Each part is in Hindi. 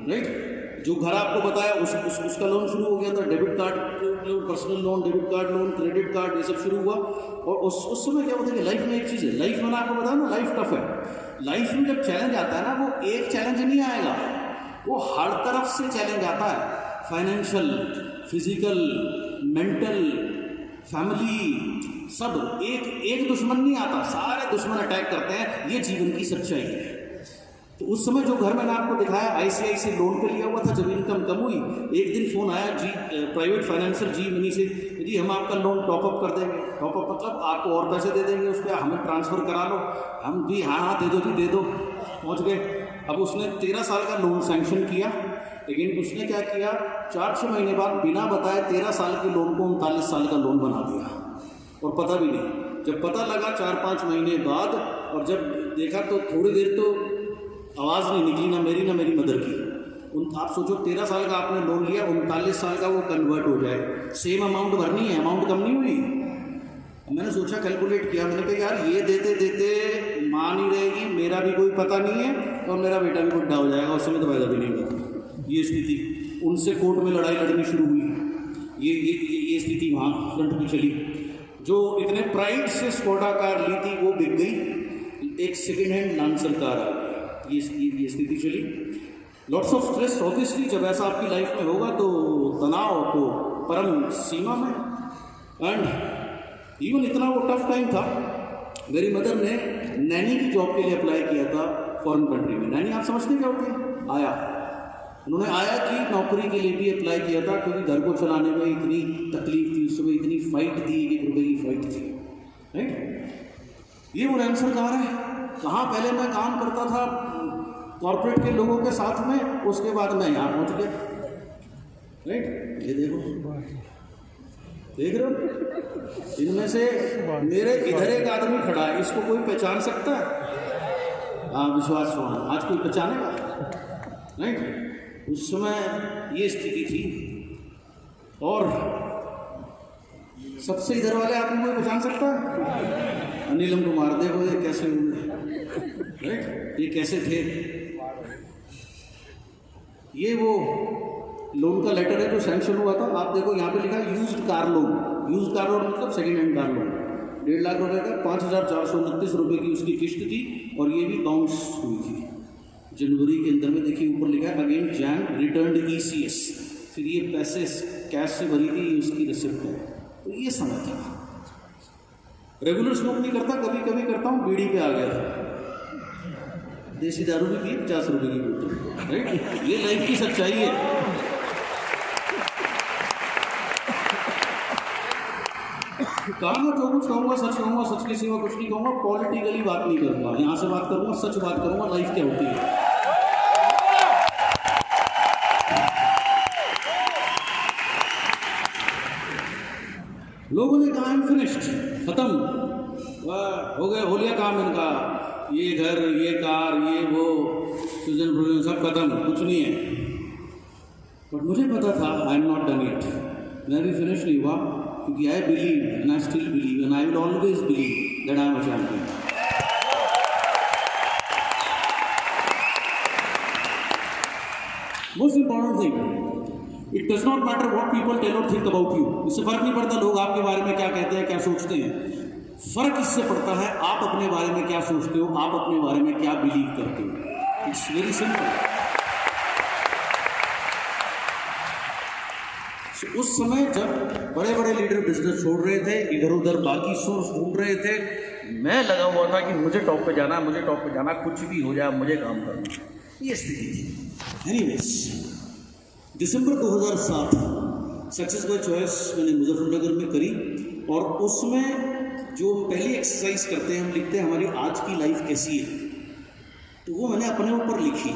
राइट। जो घर आपको बताया उसका लोन शुरू हो गया था, debit card, personal loan, debit card loan, credit card, ये सब शुरू हुआ। और उस समय क्या होता है कि लाइफ में एक चीज़ है, लाइफ मैंने आपको बताया ना, लाइफ टफ है। लाइफ में जब चैलेंज आता है ना, वो एक चैलेंज नहीं आएगा, वो हर तरफ से चैलेंज आता है, फाइनेंशियल, फिजिकल, मेंटल, फैमिली, सब। एक दुश्मन नहीं आता, सारे दुश्मन अटैक करते हैं। ये जीवन की सच्चाई है। तो उस समय जो घर मैंने आपको दिखाया ICICI लोन पे लिया हुआ था, जब इनकम कम हुई, एक दिन फ़ोन आया प्राइवेट फाइनेंसर जी मनी से, जी हम आपका लोन टॉपअप कर देंगे। टॉपअप मतलब आपको और पैसे दे देंगे, उस पर हमें ट्रांसफ़र करा लो। हम भी हाँ दे दो जी, दे दो। पहुँच गए। अब उसने 13 साल का लोन सैंक्शन किया, लेकिन उसने क्या किया, 4-6 महीने बाद बिना बताए 13 साल के लोन को 39 साल का लोन बना दिया, और पता भी नहीं। जब पता लगा 4-5 महीने बाद, और जब देखा तो थोड़ी देर तो आवाज़ नहीं निकली, ना मेरी मदर की। आप सोचो 13 साल का आपने लोन लिया, 39 साल का वो कन्वर्ट हो जाए, सेम अमाउंट भरनी है, अमाउंट कम नहीं हुई। मैंने सोचा, कैलकुलेट किया, मैंने कहा यार ये देते देते माँ नहीं रहेगी, मेरा भी कोई पता नहीं है, और मेरा बेटा भी बुढ़ा हो जाएगा, उस समय तो फायदा भी नहीं होगा। ये स्थिति, उनसे कोर्ट में लड़ाई लड़नी शुरू हुई। ये स्थिति वहाँ फ्रंट में चली। जो इतने प्राइड से स्कोडा कार ली थी वो बिक गई, एक सेकेंड हैंड लांसर कार आ गई। ये स्थिति चली। लॉट्स ऑफ स्ट्रेस ऑब्वियसली, जब ऐसा आपकी लाइफ में होगा तो तनाव तो परम सीमा में। एंड इवन इतना वो टफ टाइम था, मेरी मदर ने नैनी की जॉब के लिए अप्लाई किया था फॉरेन कंट्री में। नैनी आप समझते क्या होती है? आया। उन्होंने आया की नौकरी के लिए भी अप्लाई किया था, क्योंकि घर को चलाने में इतनी तकलीफ थी, उस समय इतनी फाइट थी, 1 रुपये की फाइट थी, राइट। ये वो आंसर कहाँ है, कहाँ पहले मैं काम करता था कॉर्पोरेट के लोगों के साथ में, उसके बाद मैं यहाँ पहुँच गया, राइट। ये देखो, देख रहे हो, इनमें से मेरे इधर एक आदमी खड़ा है, इसको कोई पहचान सकता है? हाँ, विश्वास होना, आज कोई पहचानेगा, राइट। उस समय ये स्थिति थी, और सबसे इधर वाले आदमी कोई पहचान सकता है? अनिल कुमार, देखो ये कैसे हुए, राइट, ये कैसे थे। ये वो लोन का लेटर है जो सैंक्शन हुआ था। आप देखो यहाँ पे लिखा है used car loan. Used car loan मतलब second hand car loan, 1.5 lakh रुपए का, 5,429 रुपये की उसकी किश्त थी, और ये भी बाउंस हुई थी जनवरी के अंदर में। देखिए ऊपर लिखा है अगेन जैन रिटर्न्ड ECS, फिर ये पैसे कैश से भरी थी, उसकी रिसिप्ट है। तो ये समय था। रेगुलर स्मोक नहीं करता, कभी कभी करता हूँ, बीड़ी पे आ गया था, देसी दारू भी पी 50 रुपये की बोतल, राइट। ये लाइफ की सच्चाई है। कहूँगा जो कुछ कहूँगा सच कहूँगा, सच के सिवा कुछ नहीं कहूँगा, पॉलिटिकली बात नहीं करूँगा, यहाँ से बात करूँगा, सच बात करूँगा, लाइफ क्या होती है। लोगों ने कहा फिनिश्ड, खत्म, हो गया, हो लिया काम इनका, ये घर, ये कार, ये वो सीजन प्रोजन सब खत्म, कुछ नहीं है। बट मुझे पता था I am not done it, मैं भी फिनिश नहीं हुआ, क्योंकि I believe and I still believe and I will always believe that I am a champion. Most important thing, it does not matter what people tell or think about you. इससे फर्क नहीं पड़ता लोग आपके बारे में क्या कहते हैं, क्या सोचते हैं। फर्क इससे पड़ता है आप अपने बारे में क्या सोचते हो, आप अपने बारे में क्या बिलीव करते हो। It's very simple. उस समय जब बड़े बड़े लीडर बिजनेस छोड़ रहे थे, इधर उधर बाकी सोर्स ढूंढ रहे थे, मैं लगा हुआ था कि मुझे टॉप पे जाना, मुझे टॉप पे जाना, कुछ भी हो जाए मुझे काम करना। ये स्थिति थी। Anyways, December 2007 success by choice मैंने मुजफ्फरनगर में करी, और उसमें जो पहली एक्सरसाइज करते हैं, हम लिखते हैं हमारी आज की लाइफ कैसी है, तो वो मैंने अपने ऊपर लिखी।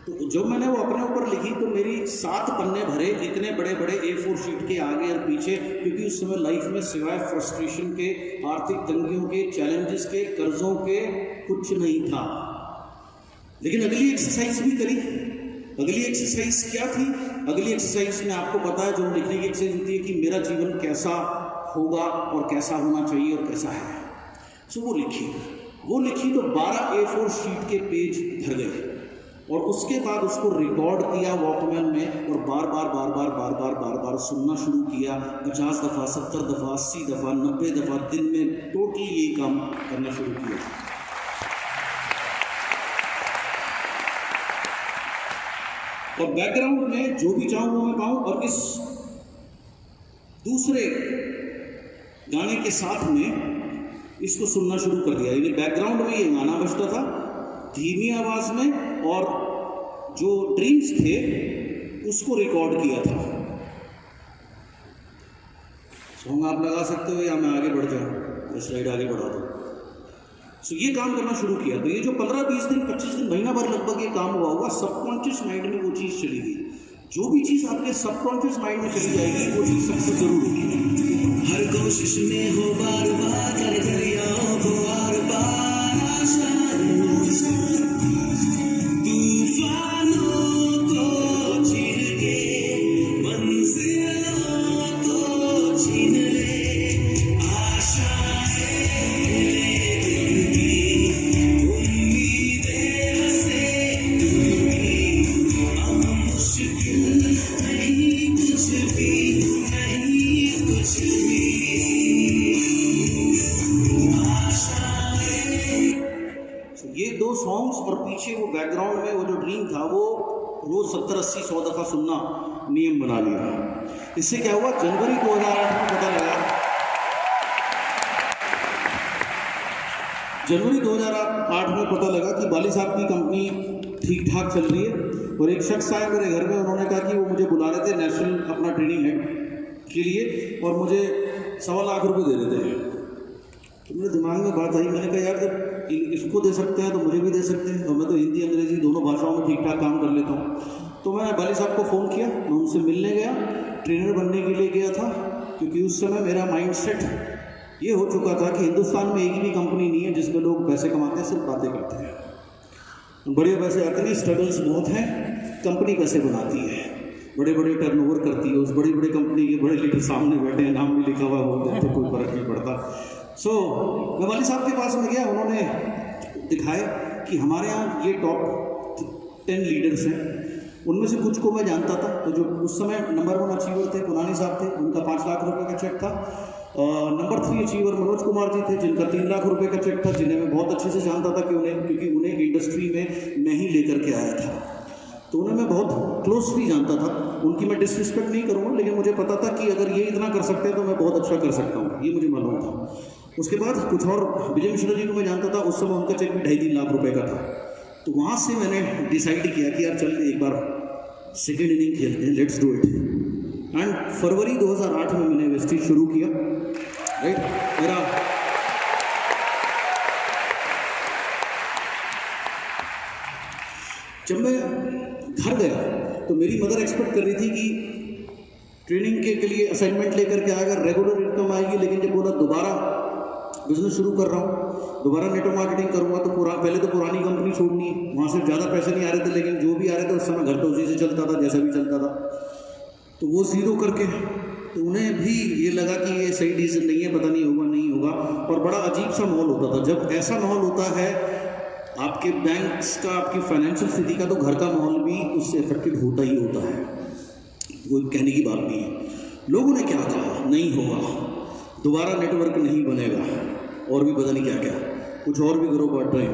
तो जब मैंने वो अपने ऊपर लिखी तो मेरी 7 पन्ने भरे, इतने बड़े बड़े A4 शीट के आगे और पीछे, क्योंकि उस समय लाइफ में सिवाय फ्रस्ट्रेशन के, आर्थिक तंगियों के, चैलेंजेस के, कर्जों के कुछ नहीं था। लेकिन अगली एक्सरसाइज भी करी। अगली एक्सरसाइज क्या थी? अगली एक्सरसाइज में आपको पता है जो लिखने की एक्सरसाइज होती है कि मेरा जीवन कैसा होगा और कैसा होना चाहिए और कैसा है। सो वो लिखी तो 12 A4 शीट के पेज भर गए। और उसके बाद उसको रिकॉर्ड किया वॉकमैन में और बार बार सुनना शुरू किया। 50 दफ़ा, 70 दफ़ा, 80 दफ़ा, 90 दफ़ा दिन में टोटली यही काम करना शुरू किया। और बैकग्राउंड में जो भी चाहूँ वो मैं पाऊँ, और इस दूसरे गाने के साथ में इसको सुनना शुरू कर दिया। यानी बैकग्राउंड में ये गाना बजता था धीमी आवाज में, और जो ड्रीम्स थे उसको रिकॉर्ड किया था। सॉन्ग आप लगा सकते हो या मैं आगे बढ़ जाऊं, स्लाइड आगे बढ़ा दो। सो ये काम करना शुरू किया। तो ये जो 15-20 दिन, 25 दिन, महीना भर लगभग ये काम हुआ होगा, सबकॉन्शियस माइंड में वो चीज़ चली गई। जो भी चीज़ आपके सबकॉन्शियस माइंड में चली जाएगी वो चीज़ सक्सेस जरूर होगी। हर कोशिश में हो बार बार कर दरियाओं को बार बार आसान, तूफानों को छीन के मंजिलों को छीन ले, आशाएं सॉन्ग्स और पीछे वो बैकग्राउंड में वो जो ड्रीम था वो रोज 70-80-100 दफ़ा सुनना नियम बना लिया। इससे क्या हुआ, जनवरी 2008 में पता लगा, जनवरी 2008 में पता लगा कि बाली साहब की कंपनी ठीक ठाक चल रही है। और एक शख्स आए मेरे घर में, उन्होंने कहा कि वो मुझे बुला रहे थे नेशनल अपना ट्रेनिंग हेड के लिए, और मुझे 1.25 लाख रुपए दे रहे थे। तो मेरे दिमाग में बात आई, मैंने कहा यार जब इसको दे सकते हैं तो मुझे भी दे सकते हैं, और मैं तो हिंदी अंग्रेजी दोनों भाषाओं में ठीक ठाक काम कर लेता हूँ। तो मैंने बाली साहब को फ़ोन किया, मैं उनसे मिलने गया, ट्रेनर बनने के लिए गया था, क्योंकि उस समय मेरा माइंड सेट ये हो चुका था कि हिंदुस्तान में एक भी कंपनी नहीं है जिसमें लोग पैसे कमाते हैं, सिर्फ बातें करते हैं। बड़े पैसे आते नहीं, स्ट्रगल्स बहुत हैं। कंपनी कैसे बनाती है, बड़े बड़े टर्नओवर करती है, उस बड़ी बड़ी कंपनी के बड़े लीडर सामने बैठे हैं, नाम भी लिखा हुआ होता है तो कोई फर्क नहीं पड़ता। मैं वाली साहब के पास में गया, उन्होंने दिखाया कि हमारे यहाँ ये टॉप 10 लीडर्स हैं, उनमें से कुछ को मैं जानता था। तो जो उस समय नंबर 1 अचीवर थे पुरानी साहब थे, उनका 5 लाख रुपए का चेक था। नंबर 3 अचीवर मनोज कुमार जी थे, जिनका 3 लाख रुपए का चेक था, जिन्हें मैं बहुत अच्छे से जानता था क्योंकि उन्हें इंडस्ट्री में मैं ही लेकर के आया था, तो उन्हें मैं बहुत क्लोजली जानता था। उनकी मैं डिसरिस्पेक्ट नहीं करूँगा, लेकिन मुझे पता था कि अगर ये इतना कर सकते हैं तो मैं बहुत अच्छा कर सकता हूँ, ये मुझे मालूम था। उसके बाद कुछ और, विजय मिश्रा जी को मैं जानता था, उस समय उनका चेक भी 2.5-3 लाख रुपए का था। तो वहाँ से मैंने डिसाइड किया कि यार चल एक बार सेकेंड इनिंग खेलते हैं, लेट्स डू इट। एंड फरवरी 2008 में मैंने वेस्टेज शुरू किया। राइट, मेरा जब मैं घर गया तो मेरी मदर एक्सपेक्ट कर रही थी कि ट्रेनिंग के लिए असाइनमेंट लेकर के आएगा, रेगुलर इनकम आएगी। लेकिन जब बोला दोबारा बिजनेस शुरू कर रहा हूँ, दोबारा नेटवर्क मार्केटिंग करूँगा, तो पहले तो पुरानी कंपनी छोड़नी है, वहाँ से ज़्यादा पैसे नहीं आ रहे थे, लेकिन जो भी आ रहे थे उस समय घर तो उसी से चलता था, जैसा भी चलता था। तो वो ज़ीरो करके, तो उन्हें भी ये लगा कि ये सही डिसीजन नहीं है, पता नहीं होगा नहीं होगा। और बड़ा अजीब सा माहौल होता था। जब ऐसा माहौल होता है आपके बैंक्स का, आपकी फाइनेंशियल स्थिति का, तो घर का माहौल भी उससे इफेक्टेड होता ही होता है, कोई कहने की बात नहीं है। लोगों ने क्या कहा, नहीं होगा, दोबारा नेटवर्क नहीं बनेगा, और भी पता नहीं क्या क्या, कुछ और भी करो part time,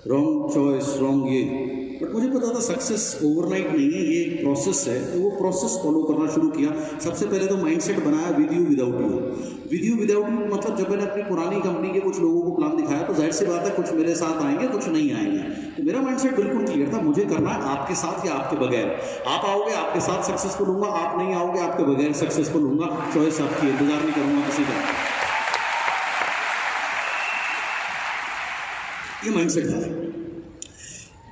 wrong choice, wrong ये। बट मुझे पता था सक्सेस ओवरनाइट नहीं है, ये एक प्रोसेस है। तो वो प्रोसेस फॉलो करना शुरू किया। सबसे पहले तो माइंडसेट बनाया with you without you. With you without you मतलब जब मैंने अपनी पुरानी कंपनी के कुछ लोगों को प्लान दिखाया तो जाहिर सी बात है कुछ मेरे साथ आएंगे, कुछ नहीं आएंगे। तो मेरा माइंडसेट बिल्कुल क्लियर था, मुझे करना है आपके साथ या आपके बगैर। आप आओगे आपके साथ सक्सेसफुल होऊंगा, आप नहीं आओगे आपके बगैर सक्सेसफुल होऊंगा। चॉइस आपकी, इंतजार नहीं करूँगा किसी का। ये माइंडसेट था।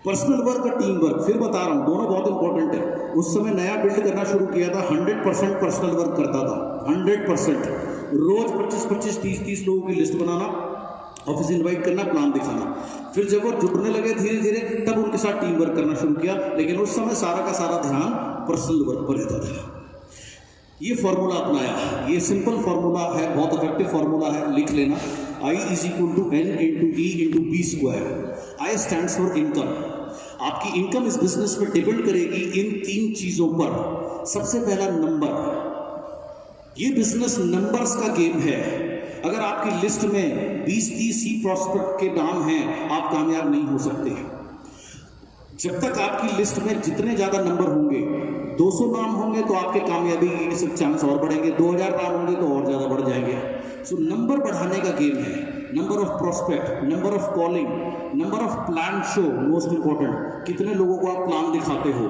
पर्सनल वर्क और टीम वर्क, फिर बता रहा हूँ, दोनों बहुत इंपॉर्टेंट है। उस समय नया बिल्ड करना शुरू किया था, 100% पर्सनल वर्क करता था, 100%। रोज 25-25, 30-30 लोगों की लिस्ट बनाना, ऑफिस इनवाइट करना, प्लान दिखाना। फिर जब वो जुड़ने लगे धीरे धीरे, तब उनके साथ टीम वर्क करना शुरू किया। लेकिन उस समय सारा का सारा ध्यान पर्सनल वर्क पर रहता था। ये फॉर्मूला अपनाया, ये सिंपल फॉर्मूला है, बहुत इफेक्टिव फॉर्मूला है, लिख लेना। I = N × E × B²। I stands for income। आपकी इनकम इस बिजनेस में डिपेंड करेगी इन 3 चीजों पर। सबसे पहला नंबर, ये बिजनेस नंबर्स का गेम है। अगर आपकी लिस्ट में 20-30 ही प्रॉस्पेक्ट के नाम हैं, आप कामयाब नहीं हो सकते। जब तक आपकी लिस्ट में जितने ज्यादा नंबर होंगे, 200 नाम होंगे तो आपके कामयाबी के चांस और बढ़ेंगे, 2000 नाम होंगे तो और ज्यादा बढ़ जाएंगे। सो नंबर बढ़ाने का गेम है। Number of prospect, number of calling, number of plan show, most important, कितने लोगों को आप प्लान दिखाते हो।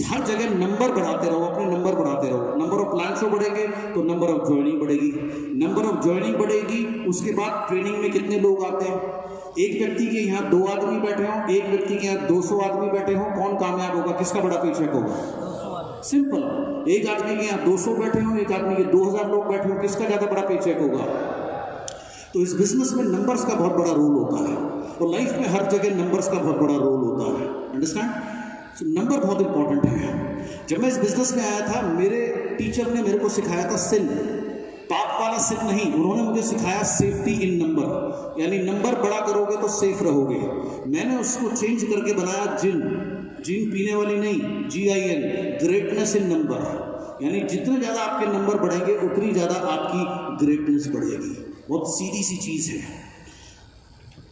हर जगह नंबर बढ़ाते रहो, अपने नंबर बढ़ाते रहो। नंबर ऑफ प्लान शो बढ़ेंगे तो नंबर ऑफ ज्वाइनिंग बढ़ेगी, नंबर ऑफ ज्वाइनिंग बढ़ेगी, उसके बाद ट्रेनिंग में कितने लोग आते हैं। एक व्यक्ति के यहाँ 2 आदमी बैठे हों, एक व्यक्ति के यहाँ 200 आदमी बैठे हों, कौन कामयाब होगा, किसका बड़ा पेचेक होगा? सिंपल। एक आदमी के यहाँ 200 बैठे हों, एक आदमी के 2000 लोग बैठे हों, किसका ज्यादा बड़ा पेचेक होगा? तो इस बिजनेस में नंबर्स का बहुत बड़ा रोल होता है, और लाइफ में हर जगह नंबर्स का बहुत बड़ा रोल होता है। अंडरस्टैंड? सो नंबर बहुत इंपॉर्टेंट है। जब मैं इस बिजनेस में आया था, मेरे टीचर ने मेरे को सिखाया था सिन, पाप वाला सिन नहीं, उन्होंने मुझे सिखाया सेफ्टी इन नंबर, यानी नंबर बड़ा करोगे तो सेफ रहोगे। मैंने उसको चेंज करके बनाया जिन, जिन पीने वाली नहीं, GIN, ग्रेटनेस इन नंबर, यानी जितने ज़्यादा आपके नंबर बढ़ेंगे उतनी ज़्यादा आपकी ग्रेटनेस बढ़ेगी। बहुत सीधी सी चीज़ है।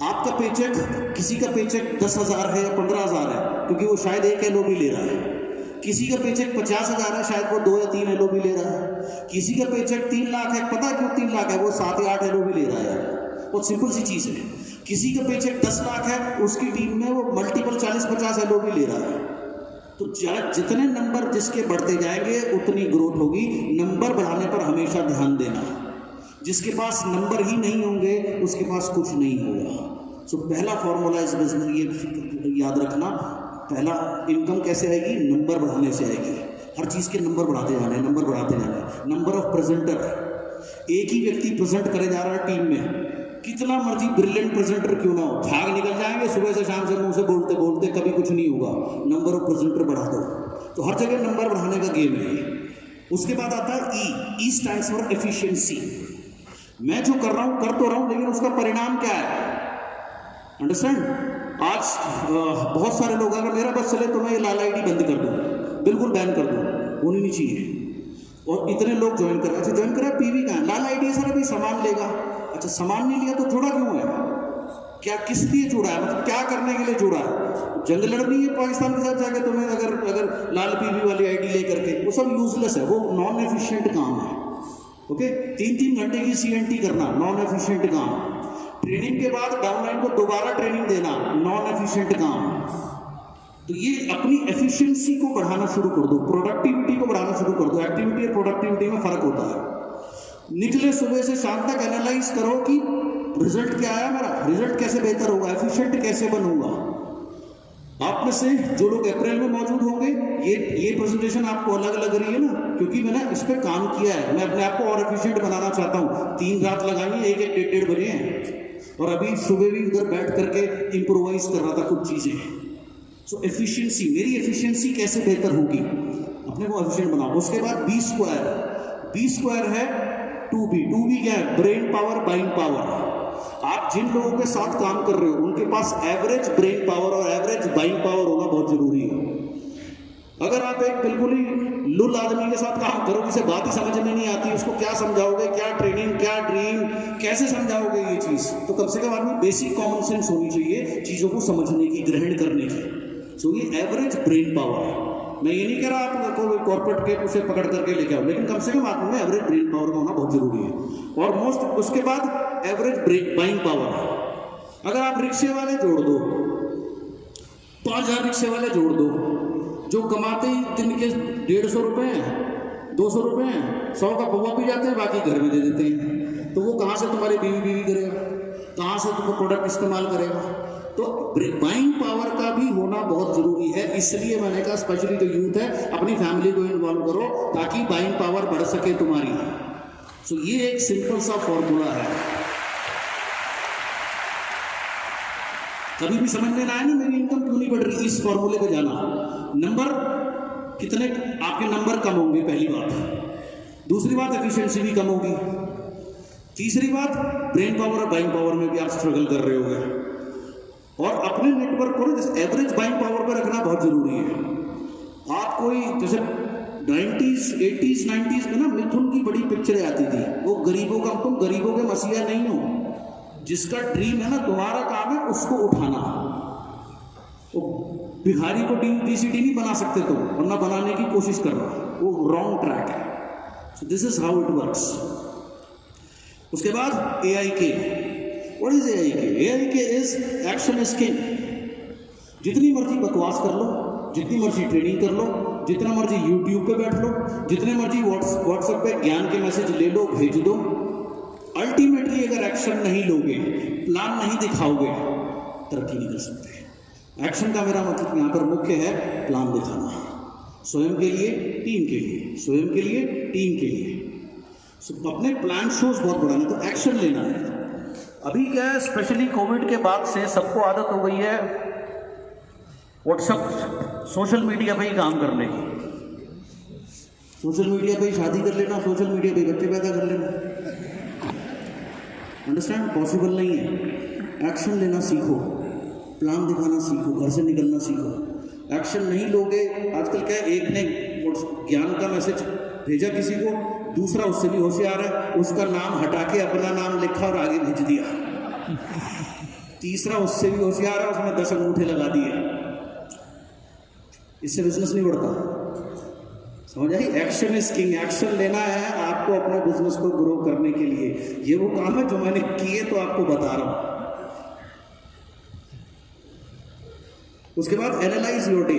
आपका पेचेक, किसी का पेचेक 10,000 है या 15,000 है, क्योंकि वो शायद 1 LOB ले रहा है। किसी का पेचेक 50,000 है, शायद वो 2 या 3 LOB ले रहा है। किसी का पेचेक 3 लाख है, पता क्यों 3 लाख है, वो 7 या 8 LOB ले रहा है। बहुत सिंपल सी चीज़ है। किसी का पेचेक 10 लाख है, उसकी टीम में वो मल्टीपल 40-50 LOB ले रहा है। तो जितने नंबर जिसके बढ़ते जाएंगे उतनी ग्रोथ होगी। नंबर बढ़ाने पर हमेशा ध्यान देना। जिसके पास नंबर ही नहीं होंगे उसके पास कुछ नहीं होगा। सो पहला फॉर्मूला इस बिजनेस, ये याद रखना, पहला इनकम कैसे आएगी? नंबर बढ़ाने से आएगी। हर चीज़ के नंबर बढ़ाते जाने, नंबर बढ़ाते जाने। नंबर ऑफ प्रेजेंटर, एक ही व्यक्ति प्रेजेंट करे जा रहा है टीम में, कितना मर्जी ब्रिलियंट प्रेजेंटर क्यों ना हो, झाग निकल जाएंगे सुबह से शाम से, मुंह से बोलते बोलते कभी कुछ नहीं होगा। नंबर ऑफ प्रेजेंटर बढ़ा दो। तो हर जगह नंबर बढ़ाने का गेम है। उसके बाद आता है ई स्टैंड्स फॉर एफिशिएंसी। मैं जो कर रहा हूं कर तो रहा हूं, लेकिन उसका परिणाम क्या है? अंडरस्टैंड? आज बहुत सारे लोग, अगर मेरा बस चले तो मैं ये लाल ID बंद कर दूं, बिल्कुल बैन कर दूं, होनी नहीं चाहिए। और इतने लोग ज्वाइन कर रहे हैं। अच्छा ज्वाइन करा, PV कहाँ है? लाल ID है सर, अभी सामान लेगा। अच्छा सामान नहीं लिया तो जुड़ा क्यों है? क्या किस लिए जुड़ा है, मतलब क्या करने के लिए जुड़ा है? जंग लड़नी है पाकिस्तान के साथ जाके तुम्हें, अगर लाल PV वाली ID ले करके, वो सब यूजलेस है, वो नॉन एफिशिएंट काम है। ओके, 3-3 घंटे की CNT करना, नॉन एफिशिएंट काम। ट्रेनिंग के बाद डाउनलाइन को दोबारा ट्रेनिंग देना, नॉन एफिशिएंट काम। तो ये अपनी एफिशिएंसी को बढ़ाना शुरू कर दो, प्रोडक्टिविटी को बढ़ाना शुरू कर दो। एक्टिविटी और प्रोडक्टिविटी में फर्क होता है। निकले सुबह से शाम तक एनालाइज करो कि रिजल्ट क्या आया मेरा, रिजल्ट कैसे बेहतर होगा, एफिशिएंट कैसे बनूंगा। आप में से जो लोग अप्रैल में मौजूद होंगे, ये प्रेजेंटेशन आपको अलग लग रही है ना, क्योंकि मैंने इस पर काम किया है। मैं अपने आप को और एफिशिएंट बनाना चाहता हूँ। 3 रात लगाई है, 1-1, 1:30 बजे हैं, और अभी सुबह भी उधर बैठ करके इम्प्रोवाइज कर रहा था कुछ चीज़ें। सो एफिशिएंसी, मेरी एफिशिएंसी कैसे बेहतर होगी, अपने को एफिशिएंट बनाओ। उसके बाद B स्क्वायर है 2B। 2B क्या है? Brain power, buying power. आप जिन लोगों के साथ काम कर रहे हो उनके पास एवरेज ब्रेन पावर और एवरेज बाइंग पावर होना बहुत जरूरी है। अगर आप एक बिल्कुल ही लुल आदमी के साथ काम करो, जिसे बात ही समझ में नहीं आती, उसको क्या समझाओगे, क्या ट्रेनिंग, क्या ड्रीम, कैसे समझाओगे ये चीज़? तो कम से कम आदमी बेसिक कॉमन सेंस होनी चाहिए चीज़ों को समझने की, ग्रहण करने की। सो ये एवरेज ब्रेन पावर है। मैं ये नहीं कह रहा आप कॉर्पोरेट के उसे पकड़ करके लेके आओ, लेकिन कम से कम आदमी में एवरेज ब्रेन पावर का होना बहुत जरूरी है। और मोस्ट, उसके बाद एवरेज बाइंग पावर। अगर आप रिक्शे वाले जोड़ दो, 5,000 रिक्शे वाले जोड़ दो, जो कमाते ही दिन के 150 रुपये हैं, 200 रुपये हैं, 100 का पौवा पी जाते हैं, बाकी घर में दे देते हैं। तो वो कहाँ से तुम्हारी बीवी करेगा, कहाँ से तुम प्रोडक्ट इस्तेमाल करेगा? तो बाइंग पावर का भी होना बहुत जरूरी है। इसलिए मैंने कहा स्पेशली जो यूथ है, अपनी फैमिली को इन्वॉल्व करो ताकि बाइंग पावर बढ़ सके तुम्हारी। सो ये एक सिंपल सा फॉर्मूला है। कभी भी समझ में ना आए ना मेरी इनकम क्यों नहीं बढ़ रही, इस फॉर्मूले पे जाना। नंबर कितने, आपके नंबर कम होंगे, पहली बात। दूसरी बात, एफिशिएंसी भी कम होगी। तीसरी बात, ब्रेन पावर और बाइंग पावर में भी आप स्ट्रगल कर रहे होगे। और अपने नेटवर्क को जैसे एवरेज बाइंग पावर पे रखना बहुत जरूरी है। आप कोई जैसे 90s 80s 90s में ना मिथुन की बड़ी पिक्चरें आती थी, वो गरीबों का, तुम गरीबों के मसीहा नहीं हो, जिसका ड्रीम है ना तुम्हारा काम है उसको उठाना। वो भिखारी को डीसीडी नहीं बना सकते तुम, वरना बनाने की कोशिश कर रहा, वो रॉन्ग ट्रैक है। So this is how it works. उसके बाद AIK। What is AIK? AIK is action is king. जितनी मर्जी बकवास कर लो, जितनी मर्जी ट्रेनिंग कर लो, जितना मर्जी यूट्यूब पे बैठ लो, जितने मर्जी व्हाट्सएप पे ज्ञान के मैसेज ले लो, भेज दो, अल्टीमेटली अगर एक्शन नहीं लोगे, प्लान नहीं दिखाओगे, तरक्की नहीं कर सकते। एक्शन का मेरा मतलब यहाँ पर मुख्य है प्लान दिखाना, स्वयं के लिए, टीम के लिए, स्वयं के लिए, टीम के लिए। अपने प्लान शोज बहुत बढ़ाना, तो एक्शन लेना है। अभी क्या है, स्पेशली कोविड के बाद से सबको आदत हो गई है व्हाट्सएप, सोशल मीडिया पे ही काम करने की। सोशल मीडिया पे ही शादी कर लेना, सोशल मीडिया पे बच्चे पैदा कर लेना। अंडरस्टैंड? पॉसिबल नहीं है। एक्शन लेना सीखो, प्लान दिखाना सीखो, घर से निकलना सीखो। एक्शन नहीं लोगे, आजकल क्या है, एक ने ज्ञान का मैसेज भेजा किसी को, दूसरा उससे भी होशियार है, उसका नाम हटा के अपना नाम लिखा और आगे भेज दिया। तीसरा उससे भी होशियार है, उसने 10 अंगूठे लगा दिए। इससे बिजनेस नहीं बढ़ता। समझ आई? Action is king. एक्शन लेना है आपको अपने बिजनेस को ग्रो करने के लिए। ये वो काम है जो मैंने किए तो आपको बता रहा हूं। उसके बाद एनालाइज योर डे।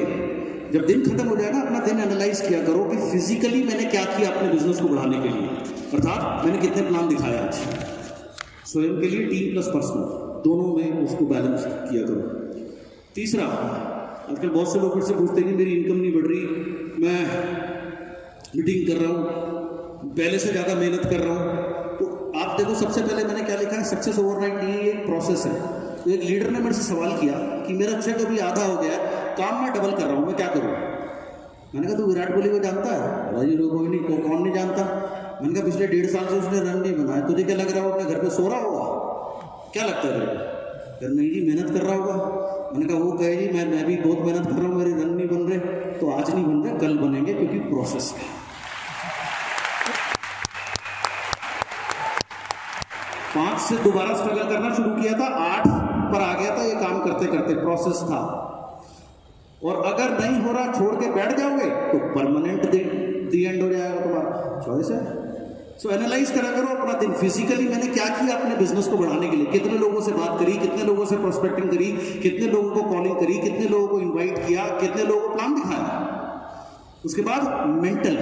जब दिन खत्म हो जाए ना, अपना दिन एनालाइज किया करो कि फिजिकली मैंने क्या किया अपने बिजनेस को बढ़ाने के लिए, अर्थात मैंने कितने प्लान दिखाए आज, स्वयं के लिए, टीम प्लस पर्सनल, दोनों में उसको बैलेंस किया करो। तीसरा, आजकल बहुत से लोग मुझसे पूछते हैं कि मेरी इनकम नहीं बढ़ रही, मैं मीटिंग कर रहा हूँ, पहले से ज़्यादा मेहनत कर रहा हूँ। तो आप देखो, सबसे पहले मैंने क्या लिखा है, सक्सेस ओवरनाइट नहीं है, ये एक प्रोसेस है। तो एक लीडर ने मेरे से सवाल किया कि मेरा चेक अभी आधा हो गया है, काम मैं डबल कर रहा हूँ, मैं क्या करूँ? मैंने कहा तू विराट कोहली को जानता है? भाई कोई नहीं, कौन नहीं जानता। मैंने कहा पिछले 1.5 साल से उसने रन नहीं बनाया, तुझे क्या लग रहा है वो अपने घर पे सो रहा होगा? क्या लगता है तेरे को? नहीं जी, मेहनत कर रहा होगा। मैंने कहा वो कहे जी मैं भी बहुत मेहनत कर रहा हूँ, मेरे रन नहीं बन रहे। तो आज नहीं बन रहे, कल बनेंगे, क्योंकि प्रोसेस है। 5 से दोबारा स्ट्रगल करना शुरू किया था, 8 पर आ गया था, ये काम करते करते प्रोसेस था। और अगर नहीं हो रहा, छोड़ के बैठ जाओगे तो परमानेंट दी एंड हो जाएगा, तुम्हारा चॉइस है। सो एनालाइज करा करो अपना दिन। फिजिकली मैंने क्या किया अपने बिजनेस को बढ़ाने के लिए, कितने लोगों से बात करी, कितने लोगों से प्रोस्पेक्टिंग करी, कितने लोगों को कॉलिंग करी, कितने लोगों को इन्वाइट किया, कितने लोगों को प्लान दिखाया। उसके बाद मेंटल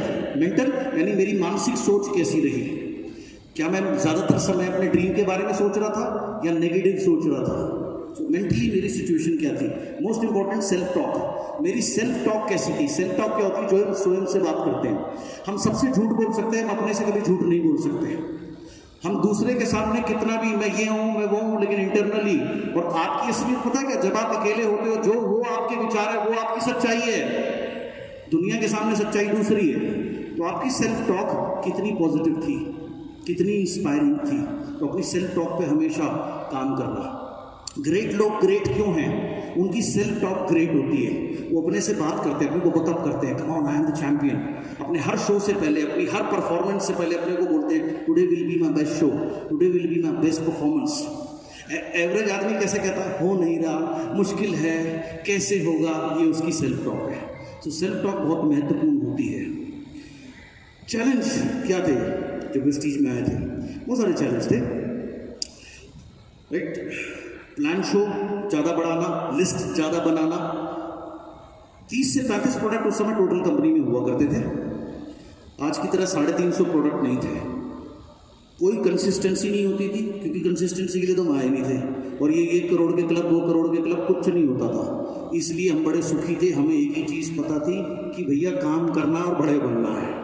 यानी मेरी मानसिक सोच कैसी रही। क्या मैं ज़्यादातर समय अपने ड्रीम के बारे में सोच रहा था या नेगेटिव सोच रहा था? मेंटली मेरी सिचुएशन क्या थी? Most important, self talk. मेरी सेल्फ टॉक कैसी थी? सेल्फ टॉक क्या होती है? जो हम स्वयं से बात करते हैं। हम सबसे झूठ बोल सकते हैं, हम अपने से कभी झूठ नहीं बोल सकते। हम दूसरे के सामने कितना भी मैं ये हूँ, मैं वो हूँ, लेकिन इंटरनली, और आपकी असलियत पता है क्या? जब आप अकेले होते हो, जो वो आपके विचार है, वो आपकी सच्चाई है। दुनिया के सामने सच्चाई दूसरी है। तो आपकी सेल्फ टॉक कितनी पॉजिटिव थी, कितनी इंस्पायरिंग थी? तो अपनी सेल्फ टॉक पे हमेशा काम करना। ग्रेट लोग ग्रेट क्यों हैं? उनकी सेल्फ टॉक ग्रेट होती है। वो अपने से बात करते हैं, अपने को बकअप करते हैं, come on I am the champion. अपने हर शो से पहले, अपनी हर परफॉर्मेंस से पहले अपने को बोलते हैं today will be my best show, today will be my best performance. Average आदमी कैसे कहता है? हो नहीं रहा, मुश्किल है, कैसे होगा? ये उसकी सेल्फ टॉक है। तो सेल्फ टॉक बहुत महत्वपूर्ण होती है। चैलेंज क्या थे जब इस चीज में आए थे? बहुत सारे चैलेंज थे, राइट? प्लान शो ज़्यादा बढ़ाना, लिस्ट ज़्यादा बनाना। 30 से 35 प्रोडक्ट उस समय टोटल कंपनी में हुआ करते थे। आज की तरह 350 प्रोडक्ट नहीं थे। कोई कंसिस्टेंसी नहीं होती थी, क्योंकि कंसिस्टेंसी के लिए तो हम आए नहीं थे। और ये 1 करोड़ के क्लब, 2 करोड़ के क्लब, कुछ नहीं होता था। इसलिए हम बड़े सुखी थे। हमें एक ही चीज़ पता थी कि भैया काम करना और बड़े बनना है।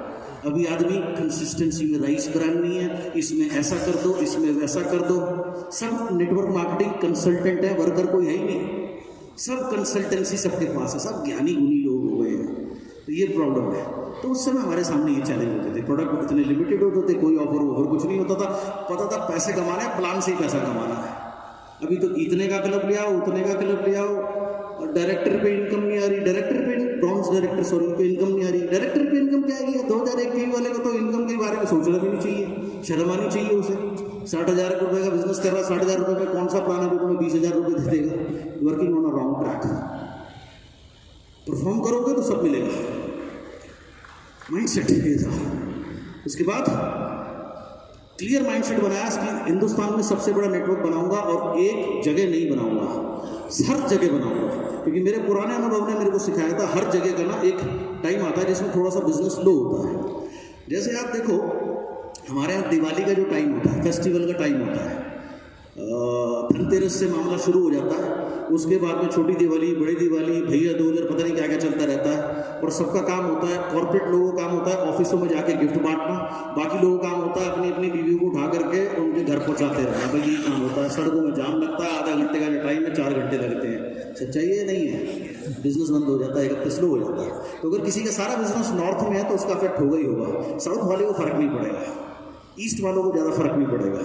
अभी आदमी कंसिस्टेंसी में राइस ब्रांड नहीं है, इसमें ऐसा कर दो, इसमें वैसा कर दो। सब नेटवर्क मार्केटिंग कंसल्टेंट है, वर्कर कोई है ही नहीं। सब कंसल्टेंसी सबके पास है, सब ज्ञानी गुनी लोग हो गए हैं। तो ये प्रॉब्लम है। तो उस समय हमारे सामने ये चैलेंज होते थे। प्रोडक्ट इतने लिमिटेड होते थे, कोई ऑफर कुछ नहीं होता था। पता था पैसे कमाना है, प्लान से ही पैसा कमाना है। अभी तो इतने का क्लब ले आओ, उतने का क्लब ले आओ, और डायरेक्टर पे इनकम नहीं आ रही, डायरेक्टर पे ब्रॉन्ज डायरेक्टर सॉरी पे इनकम नहीं आ रही। डायरेक्टर पे इनकम क्या आएगी? 2001 वाले को तो इनकम के बारे में सोचना भी नहीं चाहिए, शर्म आनी चाहिए उसे। 60,000 रुपये का बिजनेस कर रहा है, 60,000 रुपये में कौन सा प्लान है जो तुम्हें 20,000 रुपये दे देगा? Working on a wrong track. Perform करोगे तो सब मिलेगा, माइंड सेट ये था। उसके बाद क्लियर माइंडसेट बनाया कि हिंदुस्तान में सबसे बड़ा नेटवर्क बनाऊंगा और एक जगह नहीं बनाऊंगा, हर जगह बनाऊंगा। क्योंकि मेरे पुराने अनुभव ने मेरे को सिखाया था हर जगह का ना एक टाइम आता है जिसमें थोड़ा सा बिजनेस लो होता है। जैसे आप देखो हमारे यहाँ दिवाली का जो टाइम होता है, फेस्टिवल का टाइम होता है, धनतेरस से मामला शुरू हो जाता है। उसके बाद में छोटी दिवाली, बड़ी दिवाली, भैया दूज और पता नहीं क्या क्या चलता रहता है। और सबका काम होता है, कॉर्पोरेट लोगों का काम होता है ऑफिसों में जाके गिफ्ट बांटना, बाकी लोगों का काम होता है अपनी अपनी बीवी को उठा करके उनके घर पहुंचाते रहना। भाई यही काम होता है। सड़कों में जाम लगता है, आधा घंटे का जो टाइम है 4 घंटे लगते हैं। सच्चाई ये नहीं है, बिजनेस बंद हो जाता है, एक हफ्ते स्लो हो जाता है। तो अगर किसी का सारा बिजनेस नॉर्थ में है तो उसका इफेक्ट होगा ही होगा। साउथ वाले को फर्क नहीं पड़ेगा, ईस्ट वालों को ज़्यादा फर्क नहीं पड़ेगा।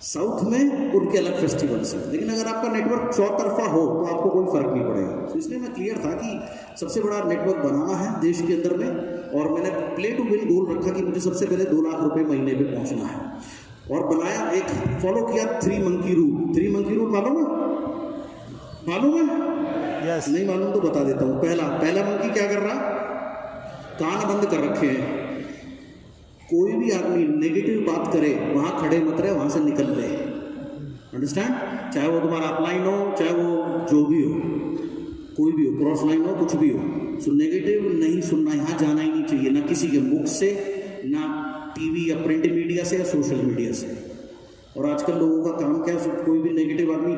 साउथ में उनके अलग फेस्टिवल्स हैं, लेकिन अगर आपका नेटवर्क चौतरफा हो तो आपको कोई फर्क नहीं पड़ेगा। तो इसलिए मैं क्लियर था कि सबसे बड़ा नेटवर्क बनाना है देश के अंदर में, और मैंने प्ले टू विन गोल रखा कि मुझे सबसे पहले 2 लाख रुपए महीने पे पहुंचना है। और बनाया, एक फॉलो किया 3 मंकी रूल। 3 मंकी रूल मालूम है? यस। नहीं मालूम तो बता देता हूँ। पहला मंकी क्या कर रहा? कान बंद कर रखे हैं। कोई भी आदमी नेगेटिव बात करे वहाँ खड़े मत रहे, वहाँ से निकल ले। अंडरस्टैंड? चाहे वो तुम्हारा अपलाइन हो, चाहे वो जो भी हो, कोई भी हो, क्रॉस लाइन हो, कुछ भी हो। सो नेगेटिव नहीं सुनना, यहाँ जाना ही नहीं चाहिए, ना किसी के मुख से, ना टीवी या प्रिंट मीडिया से या सोशल मीडिया से। और आजकल लोगों का काम क्या है, कोई भी नेगेटिव आदमी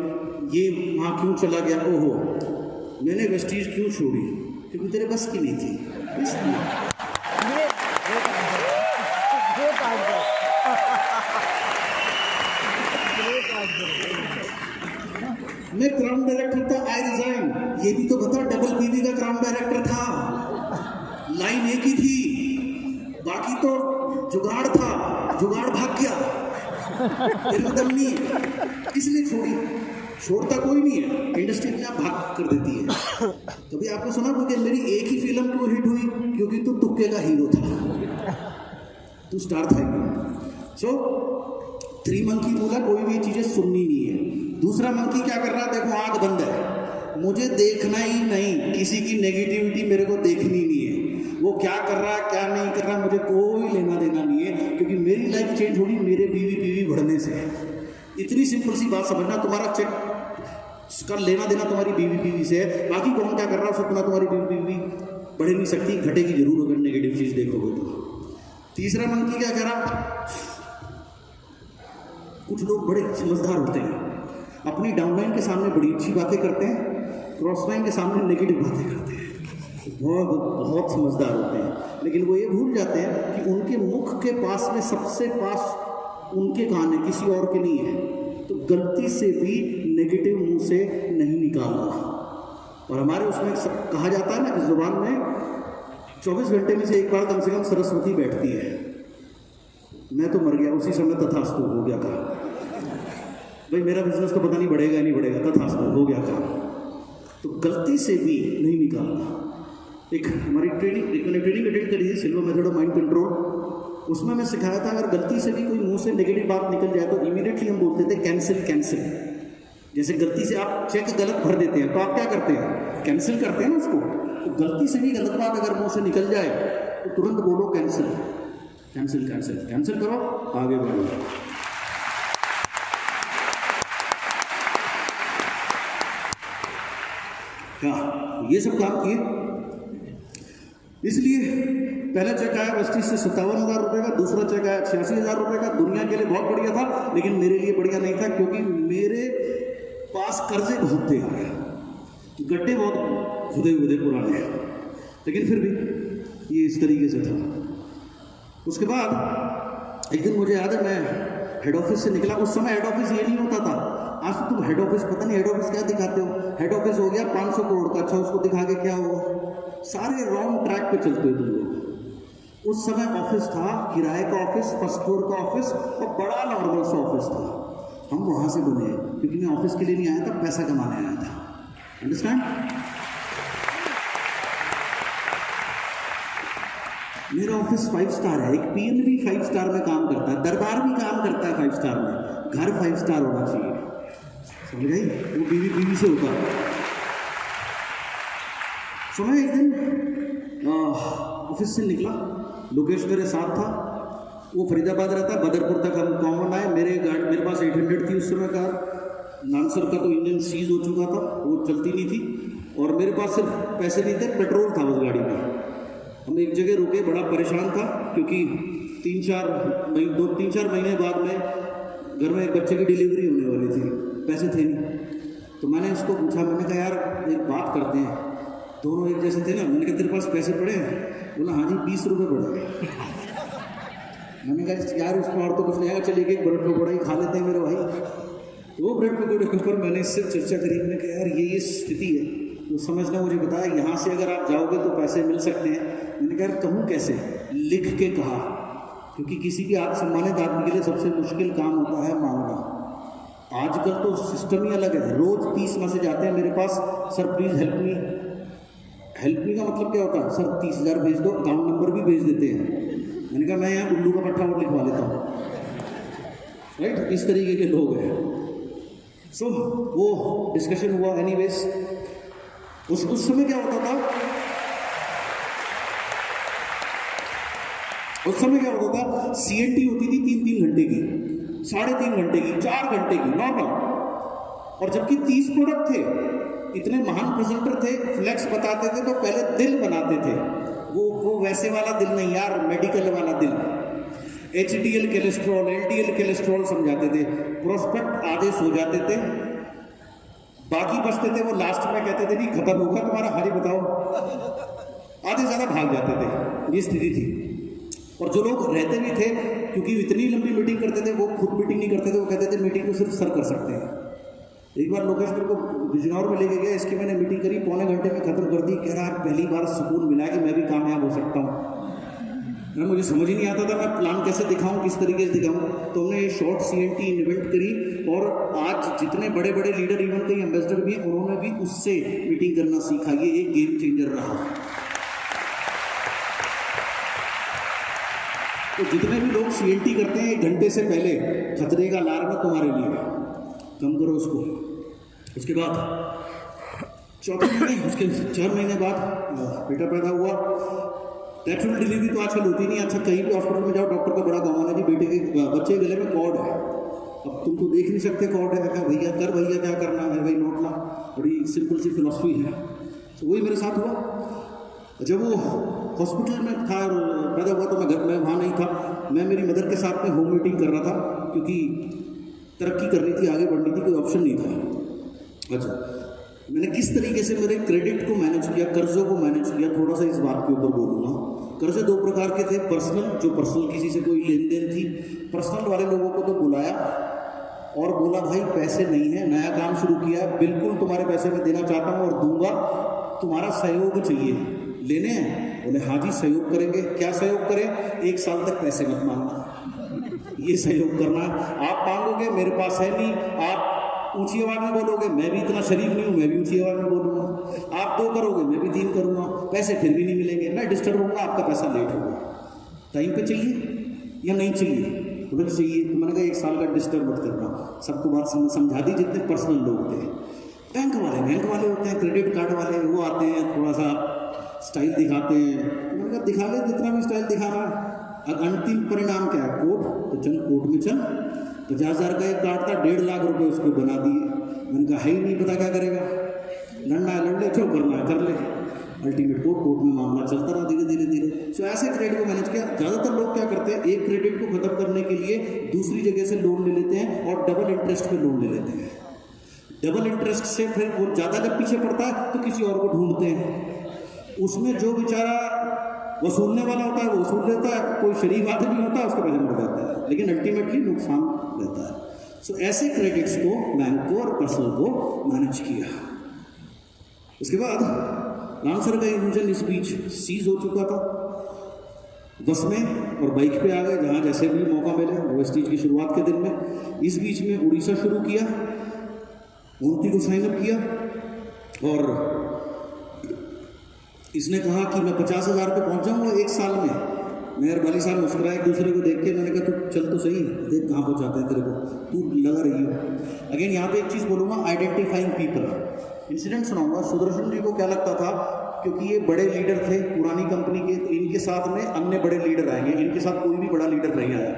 ये वहाँ क्यों चला गया, ओहो मैंने वेस्टीज क्यों छोड़ी, क्योंकि तेरे बस की नहीं थी इसलिए। मैं क्राउन डायरेक्टर था, आई रिजाइन। ये भी तो बता, डबल बीवी का क्राउन डायरेक्टर था, लाइन एक ही थी, बाकी तो जुगाड़ था, जुगाड़ भाग गया, दम नहीं, इसलिए छोड़ता कोई नहीं है। इंडस्ट्री में आप भाग कर देती है। कभी आपने सुना क्योंकि मेरी एक ही फिल्म क्यों हिट हुई? क्योंकि तू तुक्के का हीरो था, तू स्टार था। सो 3 मंकी बोला, कोई भी चीजें सुननी नहीं है। दूसरा मंकी क्या कर रहा है? देखो आंख बंद है, मुझे देखना ही नहीं, किसी की नेगेटिविटी मेरे को देखनी नहीं है। वो क्या कर रहा है क्या नहीं कर रहा मुझे कोई लेना देना नहीं है, क्योंकि मेरी लाइफ चेंज होगी मेरे बीवी बढ़ने से। इतनी सिंपल सी बात समझना। तुम्हारा चेक का लेना देना तुम्हारी बीवी से है, बाकी कौन क्या कर रहा है उससे तुम्हारी बीवी बढ़ नहीं सकती, घटेगी जरूर अगर नेगेटिव चीज देखोगे तो। तीसरा मंकी क्या कर रहा? कुछ लोग बड़े समझदार होते हैं, अपनी डाउनलाइन के सामने बड़ी अच्छी बातें करते हैं, क्रॉस लाइन के सामने नेगेटिव बातें करते हैं। बहुत समझदार होते हैं, लेकिन वो ये भूल जाते हैं कि उनके मुख के पास में सबसे पास उनके कान है, किसी और के नहीं है। तो गलती से भी नेगेटिव मुंह से नहीं निकालना। और हमारे उसमें कहा जाता है ना कि जुबान में 24 घंटे में से एक बार कम से कम सरस्वती बैठती है। मैं तो मर गया उसी समय, तथास्तु हो गया काम। भाई मेरा बिजनेस तो पता नहीं बढ़ेगा नहीं बढ़ेगा, तथास्तु हो गया काम। तो गलती से भी नहीं निकालना। एक हमारी ट्रेनिंग अटेंड करी थी, silver method of mind control, उसमें मैं सिखाया था अगर गलती से भी कोई मुंह से नेगेटिव बात निकल जाए तो इमीडिएटली हम बोलते थे कैंसिल। जैसे गलती से आप चेक गलत भर देते हैं तो आप क्या करते हैं? कैंसिल करते हैं ना उसको। तो गलती से भी गलत बात अगर मुंह से निकल जाए तो तुरंत बोलो कैंसिल करो, आगे बढ़ो। क्या ये सब काम किए? इसलिए पहला चेक आया वेस्टीज से 57,000 रुपये का, दूसरा चेक आया 86,000 रुपये का। दुनिया के लिए बहुत बढ़िया था, लेकिन मेरे लिए बढ़िया नहीं था, क्योंकि मेरे पास कर्जे बहुत थे, गड्ढे बहुत खुदे पुराने हैं, लेकिन फिर भी ये इस तरीके से था। उसके बाद एक दिन मुझे याद है, मैं हेड ऑफिस से निकला। उस समय हेड ऑफिस ये नहीं होता था। आज तो तुम हेड ऑफिस, पता नहीं हेड ऑफिस क्या दिखाते हो, हेड ऑफिस हो गया 500 करोड़ का, अच्छा उसको दिखा के क्या होगा? सारे रॉन्ग ट्रैक पे चलते हो तुम लोग। उस समय ऑफिस था, किराए का ऑफिस, फर्स्ट फ्लोर का ऑफिस और बड़ा नॉर्मल सा ऑफिस था। हम वहाँ से बने, क्योंकि मैं ऑफिस के लिए नहीं आया था, पैसा कमाने आया था। अंडरस्टैंड? मेरा ऑफिस 5 स्टार है, एक पीएन भी 5 स्टार में काम करता है, दरबार भी काम करता है 5 स्टार में, घर 5 स्टार होना चाहिए, समझ गई? वो बीवी से होता है। तो मैं एक दिन ऑफिस से निकला, लोकेश मेरे साथ था, वो फरीदाबाद रहता, बदरपुर तक हम कॉमन आए। मेरे पास 800 थी उस समय कार, लांसर का तो इंजन सीज हो चुका था, वो चलती नहीं थी, और मेरे पास सिर्फ पैसे नहीं थे, पेट्रोल था उस गाड़ी में। हम एक जगह रुके, बड़ा परेशान था, क्योंकि 3-4 महीने बाद में घर में एक बच्चे की डिलीवरी होने वाली थी, पैसे थे नहीं। तो मैंने उसको पूछा, मैंने कहा यार एक बात करते हैं, दोनों एक जैसे थे ना, मैंने कहा तेरे पास पैसे पड़े हैं? बोला हाँ जी 20 रुपये पड़े। मैंने कहा यार उसमें और तो कुछ नहीं आएगा, चलिए एक ब्रेड पकौड़ा ही खा लेते हैं मेरे भाई। तो वो ब्रेड पकौड़े के ऊपर मैंने इससे चर्चा करी, मैंने कहा यार ये स्थिति है। तो समझना मुझे बताया यहाँ से अगर आप जाओगे तो पैसे मिल सकते हैं। मैंने कहा कहूँ कैसे? लिख के कहा, क्योंकि किसी भी सम्मानित आदमी के लिए सबसे मुश्किल काम होता है मांगना। आजकल तो सिस्टम ही अलग है, रोज 30 मैसेज आते हैं मेरे पास, sir please help me. Help me का मतलब क्या होता है? सर 30,000 भेज दो, अकाउंट नंबर भी भेज देते हैं। मैंने कहा मैं यहाँ उल्लू का पट्टा और लिखवा लेता हूँ, राइट? इस तरीके के लोग हैं। सो वो डिस्कशन हुआ। एनीवेज उस समय क्या होता था, उस समय क्या होता था, CNT होती थी 3-3 घंटे की, 3.5 घंटे की, 4 घंटे की नॉर्मल, और जबकि 30 प्रोडक्ट थे, इतने महान प्रेजेंटर थे, फ्लैक्स बताते थे तो पहले दिल बनाते थे, वो वैसे वाला दिल नहीं यार, मेडिकल वाला दिल, HDL कोलेस्ट्रॉल, LDL कोलेस्ट्रॉल समझाते थे। प्रोस्पेक्ट आधे सो जाते थे, बाकी बचते थे, वो लास्ट में कहते थे नहीं खत्म होगा तुम्हारा, हारी बताओ, आधे ज़्यादा भाग जाते थे। ये स्थिति थी। और जो लोग रहते भी थे, क्योंकि इतनी लंबी मीटिंग करते थे, वो खुद मीटिंग नहीं करते थे, वो कहते थे मीटिंग को सिर्फ सर कर सकते हैं। एक बार लोकेश मेरे को बिजनौर में लेके गया, इसकी मैंने मीटिंग करी, पौने घंटे में खत्म कर दी। कह रहा पहली बार सुकून मिला कि मैं भी कामयाब हो सकता हूँ। मुझे समझ ही नहीं आता था मैं प्लान कैसे दिखाऊं, किस तरीके से दिखाऊं। तो हमने ये शॉर्ट CNT इन्वेंट करी, और आज जितने बड़े बड़े लीडर, इवन कई एम्बेसडर भी, उन्होंने भी उससे मीटिंग करना सीखा। ये एक गेम चेंजर रहा। तो जितने भी लोग CNT करते हैं 1 घंटे से पहले, खतरे का अलार्म है तुम्हारे लिए, कम करो उसको। उसके बाद 4 महीने बाद बेटा पैदा हुआ। नेचुरल डिलीवरी तो आजकल होती नहीं। अच्छा कहीं भी हॉस्पिटल में जाओ, डॉक्टर का बड़ा गवाना जी, बेटे के बच्चे के गले में कॉर्ड है, अब तुम तो देख नहीं सकते कॉर्ड है, क्या भैया कर, भैया क्या करना है भाई, नोट ला। बड़ी सिंपल सी फिलॉसफी है। तो वही मेरे साथ हुआ। जब वो हॉस्पिटल में था और पैदा हुआ तो मैं घर में वहाँ नहीं था, मैं मेरी मदर के साथ में होम मीटिंग कर रहा था, क्योंकि तरक्की करनी थी, आगे बढ़नी थी, कोई ऑप्शन नहीं था। अच्छा मैंने किस तरीके से मेरे क्रेडिट को मैनेज किया, कर्जों को मैनेज किया, थोड़ा सा इस बात के ऊपर बोलूँगा। कर्जे 2 प्रकार के थे, पर्सनल, जो पर्सनल किसी से कोई लेन देन थी, पर्सनल वाले लोगों को तो बुलाया और बोला भाई पैसे नहीं है, नया काम शुरू किया, बिल्कुल तुम्हारे पैसे मैं देना चाहता हूँ और दूंगा, तुम्हारा सहयोग चाहिए, लेने हैं? बोले हाँ जी सहयोग करेंगे। क्या सहयोग करें? 1 साल तक पैसे मत मांगना, ये सहयोग करना। आप मांगोगे मेरे पास है नहीं, आप ऊंची आवाज में बोलोगे, मैं भी इतना शरीफ नहीं हूँ, मैं भी ऊंची आवाज में बोलूँगा। आप 2 करोगे, मैं भी 3 करूँगा, पैसे फिर भी नहीं मिलेंगे, मैं डिस्टर्ब होऊंगा, आपका पैसा लेट होगा। टाइम पे चाहिए या नहीं चाहिए? बोले चाहिए। तो मैंने कहा 1 साल का डिस्टर्ब मत करना। सबको बात समझा दी। जितने पर्सनल लोग थे, बैंक वाले होते हैं, क्रेडिट कार्ड वाले, वो आते हैं, थोड़ा सा स्टाइल दिखाते हैं। तो मैंने कहा दिखा ले जितना भी स्टाइल दिखाना, अंतिम परिणाम क्या है? कोर्ट। तो चल कोर्ट में चल। 50,000 का एक कार्ड था, 1.5 लाख रुपए उसको बना दिए। मैंने कहा है ही नहीं पता क्या करेगा, लड़ना है लड़ ले, क्यों करना है कर ले। अल्टीमेट कोर्ट में मामला चलता रहा धीरे। सो ऐसे क्रेडिट को मैनेज किया। ज़्यादातर लोग क्या करते हैं, एक क्रेडिट को खत्म करने के लिए दूसरी जगह से लोन ले लेते हैं और डबल इंटरेस्ट पे लोन ले लेते हैं। डबल इंटरेस्ट से फिर वो ज़्यादा जब पीछे पड़ता है तो किसी और को ढूंढते हैं। उसमें जो बेचारा वसूलने वाला होता है वो वसूल लेता है, कोई शरीफ आदमी होता है उसके पैसे मिल जाता है, लेकिन अल्टीमेटली नुकसान रहता है। सो ऐसे क्रेडिट्स को बैंक को और पर्सनल को मैनेज किया। उसके बाद लांसर का इंजन इस बीच सीज हो चुका था। बस में और बाइक पे आ गए, जहाँ जैसे भी मौका मिले वेस्टीज की शुरुआत के दिन में। इस बीच में उड़ीसा शुरू किया, मूर्ति को साइन अप किया और इसने कहा कि मैं 50,000 पे पहुँच जाऊँगा 1 साल में। मेयर वाली साहब मुस्कुराए एक दूसरे को देख के, मैंने कहा तू चल तो सही, देख कहाँ पहुँचाते हैं तेरे को, तू लगा रही हो। अगेन यहाँ पे एक चीज़ बोलूँगा, आइडेंटिफाइंग पीपल। इंसिडेंट सुनाऊंगा। सुदर्शन जी को क्या लगता था, क्योंकि ये बड़े लीडर थे पुरानी कंपनी के, तो इनके साथ में अन्य बड़े लीडर आएंगे, इनके साथ कोई भी बड़ा लीडर नहीं आया।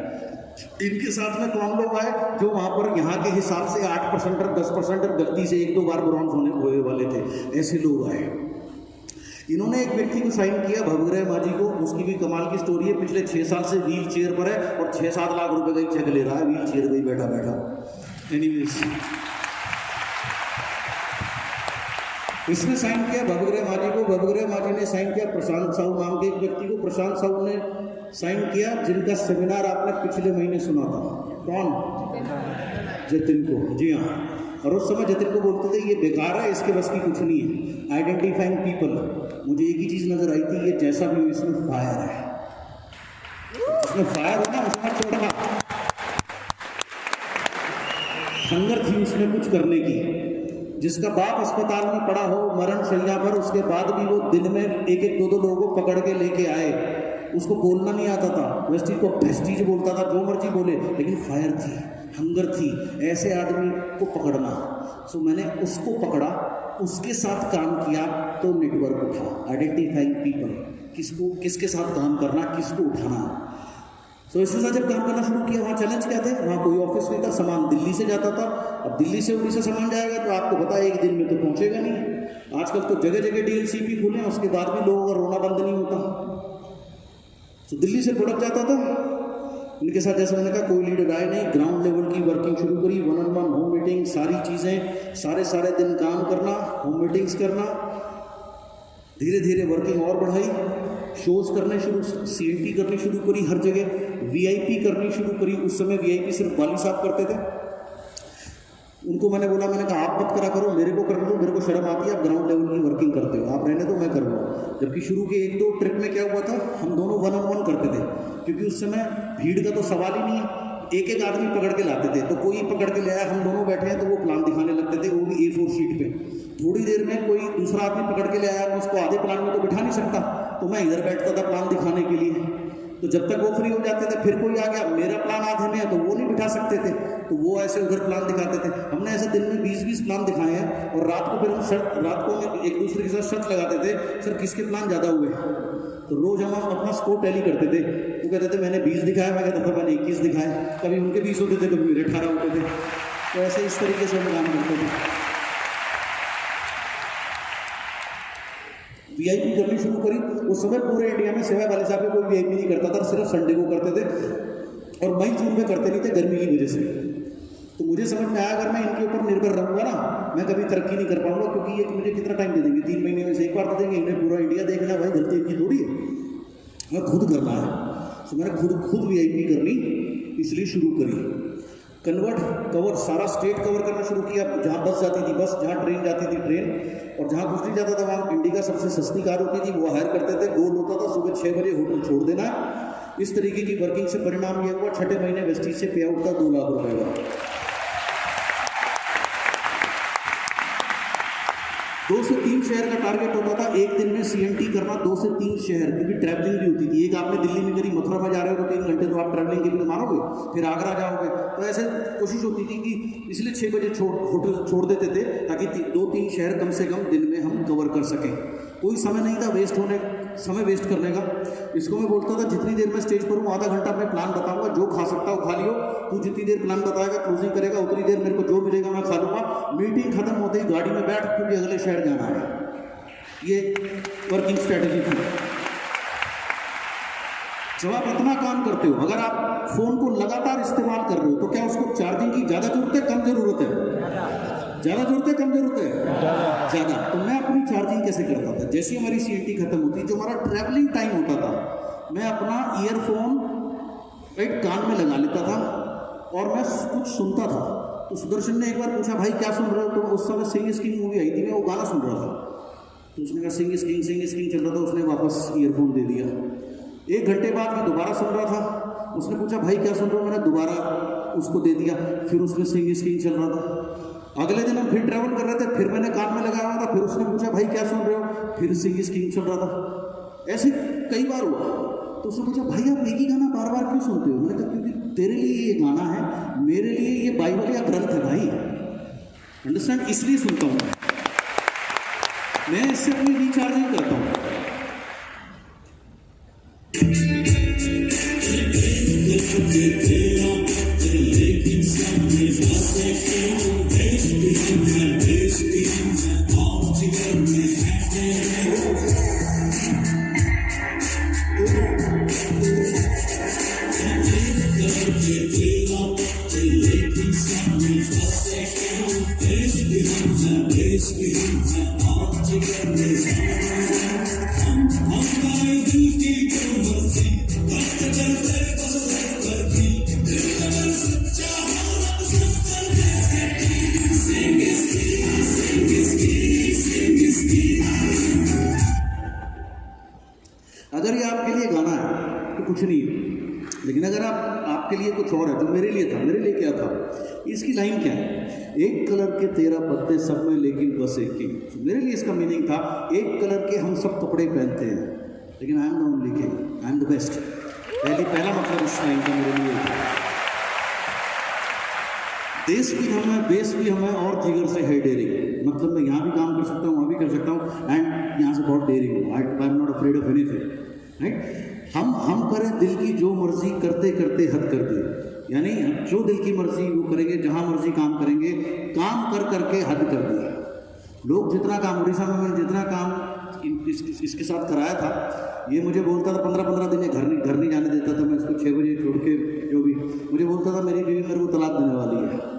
इनके साथ में कौन लोग आए, जो वहाँ पर यहाँ के हिसाब से 8% और 10% और गलती से 1-2 बार ब्रॉन्ज होने हुए वाले थे, ऐसे लोग आए। इन्होंने एक व्यक्ति को साइन किया, भवग्रह माझी को। उसकी भी कमाल की स्टोरी है, पिछले 6 साल से व्हील चेयर पर है और 6-7 लाख रुपए का ही चेक ले रहा है व्हील चेयर पे बैठा बैठा। एनीवेज, इसने साइन किया भवग्रह माझी को। भवग्रह माझी ने साइन किया प्रशांत साहू नाम के एक व्यक्ति को। प्रशांत साहू ने साइन किया, जिनका सेमिनार आपने पिछले महीने सुना था। कौन? जतिन को। जी हाँ। और उस समय जतिन को बोलते थे ये बेकार है, इसके बस की कुछ नहीं है। Identifying people. मुझे एक ही चीज़ नजर आई थी, ये जैसा भी हो इसमें फायर है, इसमें फायर है ना, उसमें छोड़ना हंगर थी उसमें कुछ करने की। जिसका बाप अस्पताल में पड़ा हो मरण शैया पर, उसके बाद भी वो दिन में 1-1, 2-2 लोगों को पकड़ के लेके आए। उसको बोलना नहीं आता था, वेस्टीज को वेस्टीज बोलता था, जो मर्जी बोले, लेकिन फायर थी, हंगर थी ऐसे आदमी को पकड़ना। सो मैंने उसको पकड़ा, उसके साथ काम किया तो नेटवर्क उठा। आइडेंटिफाइंग पीपल, किसको किसके साथ काम करना, किसको उठाना। सो इसके साथ जब काम करना शुरू किया, वहाँ चैलेंज क्या थे, वहाँ कोई ऑफिस नहीं था, सामान दिल्ली से जाता था। अब दिल्ली से उड़ीसा सामान जाएगा तो आपको पता है 1 दिन में तो पहुँचेगा नहीं। आजकल तो जगह जगह DLCP खुले हैं, उसके बाद भी लोगों का रोना बंद नहीं होता। तो दिल्ली से प्रोडक्ट जाता था। इनके साथ जैसे मैंने कहा कोई लीडर आए नहीं, ग्राउंड लेवल की वर्किंग शुरू करी, 1-on-1 होम मीटिंग, सारी चीज़ें, सारे दिन काम करना, होम मीटिंग्स करना। धीरे धीरे वर्किंग और बढ़ाई, शोज करने शुरू, CNT करनी शुरू करी हर जगह, VIP करनी शुरू करी। उस समय VIP सिर्फ वाली साहब करते थे। उनको मैंने बोला, मैंने कहा आप मत करा करो, मेरे को कर दो, मेरे को शर्म आती है, आप ग्राउंड लेवल की वर्किंग करते हो, आप रहने दो, मैं करूँगा। जबकि शुरू के 1-2 ट्रिप में क्या हुआ था, हम दोनों 1-on-1 करते थे, क्योंकि उस समय भीड़ का तो सवाल ही नहीं है, एक आदमी पकड़ के लाते थे। तो कोई पकड़ के ले आया, हम दोनों बैठे हैं तो वो प्लान दिखाने लगते थे, वो भी A4 शीट पे। थोड़ी देर में कोई दूसरा आदमी पकड़ के ले आया, मैं उसको आधे प्लान में तो बिठा नहीं सकता, तो मैं इधर बैठता था प्लान दिखाने के लिए। तो जब तक वो फ्री हो जाते थे, फिर कोई आ गया, मेरा प्लान आधे में है, तो वो नहीं बिठा सकते थे, तो वो ऐसे उधर प्लान दिखाते थे। हमने ऐसे दिन में 20-20 प्लान दिखाए हैं। और रात को फिर हम रात को एक दूसरे के साथ शर्त लगाते थे, सर किसके प्लान ज़्यादा हुए। तो रोज़ हम अपना स्कोर टैली करते थे। वो कहते थे मैंने 20 दिखाया, मैं कहता था मैंने 21 दिखाए। कभी उनके 20 होते थे, कभी मेरे 18 होते थे। तो ऐसे इस तरीके से हम काम करते थे। VIP करनी शुरू करी। उस समय पूरे इंडिया में सेवा वाले साहब कोई VIP नहीं करता था, सिर्फ संडे को करते थे और मई जून में करते नहीं थे गर्मी की वजह से। तो मुझे समझ में आया, अगर मैं इनके ऊपर निर्भर रहूँगा ना, मैं कभी तरक्की नहीं कर पाऊंगा, क्योंकि ये मुझे कितना टाइम दे देंगे, 3 महीने में से 1 बार दे देंगे, इन्हें पूरा इंडिया देखना है, भाई गलती इनकी थोड़ी है, मैं खुद करना है। तो मैंने खुद VIP करनी इसलिए शुरू करी। कन्वर्ट कवर, सारा स्टेट कवर करना शुरू किया। जहाँ बस जाती थी बस, जहाँ ट्रेन जाती थी ट्रेन, और जहाँ कुछ नहीं जाता था वहाँ इंडिका सबसे सस्ती कार होती थी, वो हायर करते थे। गोल होता था सुबह 6 बजे होटल छोड़ देना। इस तरीके की वर्किंग से परिणाम यह हुआ, 6ठे महीने वेस्टीज से पे आउट था 2 लाख रुपए का। 2 से 3 शहर का टारगेट होता था एक दिन में CNT करना, 2 से 3 शहर, क्योंकि ट्रैवलिंग भी होती थी। एक आपने दिल्ली में करी, मथुरा में जा रहे हो तो 3 घंटे तो आप ट्रैवलिंग के लिए मारोगे, फिर आगरा जाओगे। तो ऐसे कोशिश होती थी कि इसलिए 6 बजे होटल छोड़ देते थे, ताकि 2-3 शहर कम से कम दिन में हम कवर कर सकें। कोई समय नहीं था समय वेस्ट करने का। इसको मैं बोलता था, जितनी देर में स्टेज पर हूँ आधा घंटा मैं प्लान बताऊंगा, जो खा सकता हो खा लियो, तू जितनी देर प्लान बताएगा क्लोजिंग करेगा उतनी देर मेरे को जो मिलेगा मैं खा लूँगा। मीटिंग खत्म होते ही गाड़ी में बैठ, क्योंकि अगले शहर जाना है। ये वर्किंग स्ट्रेटेजी थी। जब आप इतना काम करते हो, अगर आप फोन को लगातार इस्तेमाल कर रहे हो, तो क्या उसको चार्जिंग की ज़्यादा जरूरत है कम जरूरत है? ज़्यादा जरूरत है कम जरूरत है? ज़्यादा। तो मैं अपनी चार्जिंग कैसे करता था, जैसे ही हमारी CNT खत्म होती, जो हमारा ट्रैवलिंग टाइम होता था, मैं अपना ईयरफोन राइट कान में लगा लेता था और मैं कुछ सुनता था। तो सुदर्शन ने एक बार पूछा, भाई क्या सुन रहे हो? तो उस समय सिंग इज किंग मूवी आई थी, मैं वो गाना सुन रहा था। तो उसने कहा सिंग इज किंग चल रहा था, उसने वापस ईयरफोन दे दिया। 1 घंटे बाद मैं दोबारा सुन रहा था, उसने पूछा भाई क्या सुन रहे हो, मैंने दोबारा उसको दे दिया, फिर उसमें सिंग स्किंग चल रहा था। अगले दिन हम फिर ट्रैवल कर रहे थे, फिर मैंने कान में लगाया हुआ था, फिर उसने पूछा भाई क्या सुन रहे हो, फिर सिंग स्किंग चल रहा था। ऐसे कई बार हुआ। तो उसने पूछा भाई आप एक ही गाना बार बार क्यों सुनते हो? मैंने कहा क्योंकि तेरे लिए ये गाना है, मेरे लिए ये बाइबल या ग्रंथ है भाई, अंडरस्टैंड, इसलिए सुनता हूँ मैं इससे कोई रिचार्ज नहीं करता हूँ। अगर ये आपके लिए गाना है तो कुछ नहीं है, लेकिन अगर आपके लिए कुछ और है, जो मेरे लिए था, मेरे लिए क्या था, इसकी लाइन क्या है, एक कलर के 13 पत्ते सब में लेकिन बस एक ही। तो मेरे लिए इसका मीनिंग था, एक कलर के हम सब कपड़े पहनते हैं, लेकिन I am the only king, I am the best. पहला मतलब इस लाइन का मेरे लिए था। देश भी हम है, बेस भी हम है, और जिगर से है डेयरिंग। मतलब मैं यहाँ भी काम कर सकता हूँ, वहाँ भी कर सकता हूँ, एंड यहाँ से बहुत डेयरिंग हूँ। आई am not afraid of anything, right. हम करें दिल की जो मर्जी, करते करते हद कर दे, यानी जो दिल की मर्जी वो करेंगे, जहाँ मर्जी काम करेंगे, काम कर करके हद कर दिया। लोग जितना काम, उड़ीसा में मैंने जितना काम इसके साथ कराया था, ये मुझे बोलता था 15-15 दिन घर नहीं जाने देता था। मैं इसको 6 बजे छोड़ के, जो भी मुझे बोलता था मेरी बीवी मेरे को तलाक देने वाली है।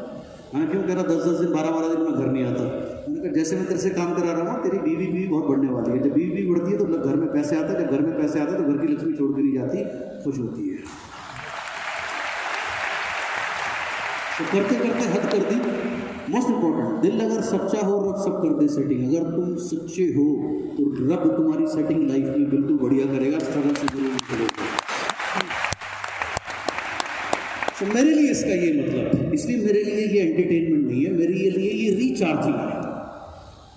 हाँ क्यों कह रहा, 10-10 दिन 12-12 दिन में घर नहीं आता। मैंने कहा जैसे मैं तेरे से काम करा रहा हूँ, तेरी बीवी भी बहुत बढ़ने वाली है। जब बीवी बढ़ती है तो घर में पैसे आते हैं, जब घर में पैसे आते हैं तो घर की लक्ष्मी छोड़ के नहीं जाती, खुश होती है। तो करते करते हद कर दी। मोस्ट इंपॉर्टेंट, दिल अगर सच्चा हो रब सब कर दे सेटिंग। अगर तुम सच्चे हो तो रब तुम्हारी सेटिंग लाइफ में बिल्कुल बढ़िया करेगा, स्ट्रगल से जरूर करेगा। तो मेरे लिए इसका ये मतलब है, इसलिए मेरे लिए ये एंटरटेनमेंट नहीं है, मेरे लिए ये रिचार्जिंग है।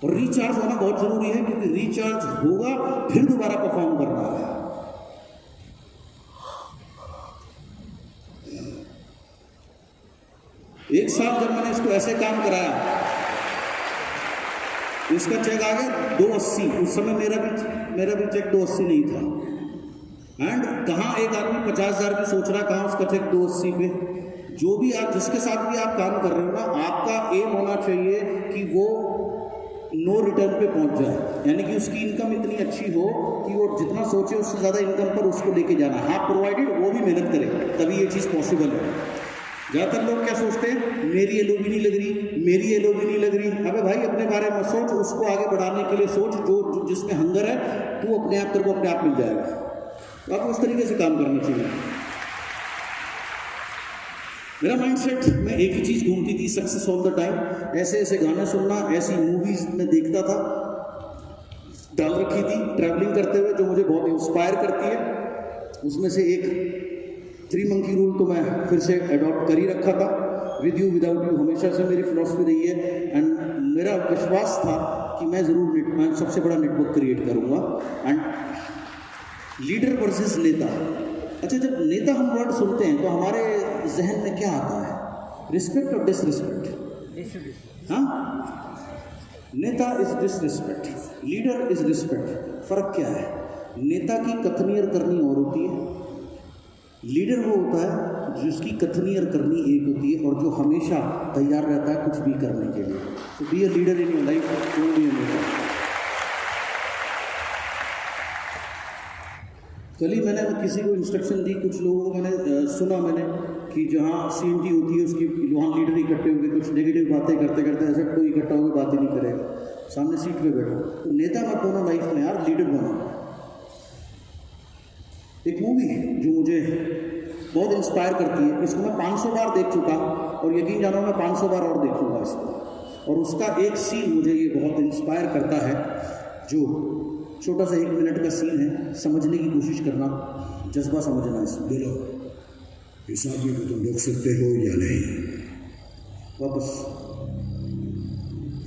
और रिचार्ज होना बहुत जरूरी है, क्योंकि रिचार्ज होगा फिर दोबारा परफॉर्म करना है। एक साल जब मैंने इसको ऐसे काम कराया, इसका चेक आ गया 280। उस समय मेरा भी चेक 280 नहीं था। एंड कहाँ एक आदमी 50,000 की सोच रहा, कहाँ उसका चेक 280 पे। जो भी आप, जिसके साथ भी आप काम कर रहे हो ना, आपका एम होना चाहिए कि वो नो रिटर्न पे पहुंच जाए, यानी कि उसकी इनकम इतनी अच्छी हो कि वो जितना सोचे उससे ज़्यादा इनकम पर उसको लेके जाना। हाँ प्रोवाइडेड वो भी मेहनत करे, तभी ये चीज़ पॉसिबल है। ज़्यादातर लोग क्या सोचते हैं, मेरी एलओबी नहीं लग रही, मेरी एलओबी नहीं लग रही। अबे भाई अपने बारे में सोच, उसको आगे बढ़ाने के लिए सोच, जो जिसमें हंगर है तू अपने आप तेरे को अपने आप मिल जाएगा। तो आपको उस तरीके से काम करना चाहिए। मेरा माइंडसेट में एक ही चीज़ घूमती थी, सक्सेस ऑल द टाइम। ऐसे ऐसे गाने सुनना, ऐसी मूवीज़ में देखता था, डाल रखी थी ट्रैवलिंग करते हुए, जो मुझे बहुत इंस्पायर करती है। उसमें से एक 3 मंकी रूल तो मैं फिर से अडॉप्ट कर ही रखा था। विद यू विदाउट यू हमेशा से मेरी फिलॉसफी रही है। एंड मेरा विश्वास था कि मैं ज़रूर सबसे बड़ा नेटवर्क क्रिएट करूँगा। एंड लीडर वर्सेस नेता। अच्छा, जब नेता हम वर्ड सुनते हैं तो हमारे जहन में क्या आता है, रिस्पेक्ट और डिसरिस्पेक्ट? हाँ, नेता is disrespect, leader is respect. फर्क क्या है? नेता की कथनी और करनी और होती है, लीडर वो होता है जिसकी कथनी और करनी एक होती है, और जो हमेशा तैयार रहता है कुछ भी करने के लिए। तो be a leader in your life, don't be a नेता। कल ही मैंने किसी को इंस्ट्रक्शन दी, कुछ लोगों को मैंने सुना कि जहाँ CNT होती है उसकी वहाँ लीडर इकट्ठे होंगे, कुछ नेगेटिव बातें करते करते ऐसे कोई इकट्ठा होकर बात ही नहीं करेगा, सामने सीट पे बैठो। तो नेता मत बनो लाइफ में यार, लीडर बनो। एक मूवी है जो मुझे बहुत इंस्पायर करती है, इसको मैं 500 बार देख चुका, और यकीन जानो मैं 500 बार और देखूंगा इसको। और उसका एक सीन मुझे ये बहुत इंस्पायर करता है, जो छोटा सा 1 मिनट का सीन है, समझने की कोशिश करना, जज्बा समझना इसमें। बोलो, इस आदमी को तुम रोक सकते हो या नहीं? वापस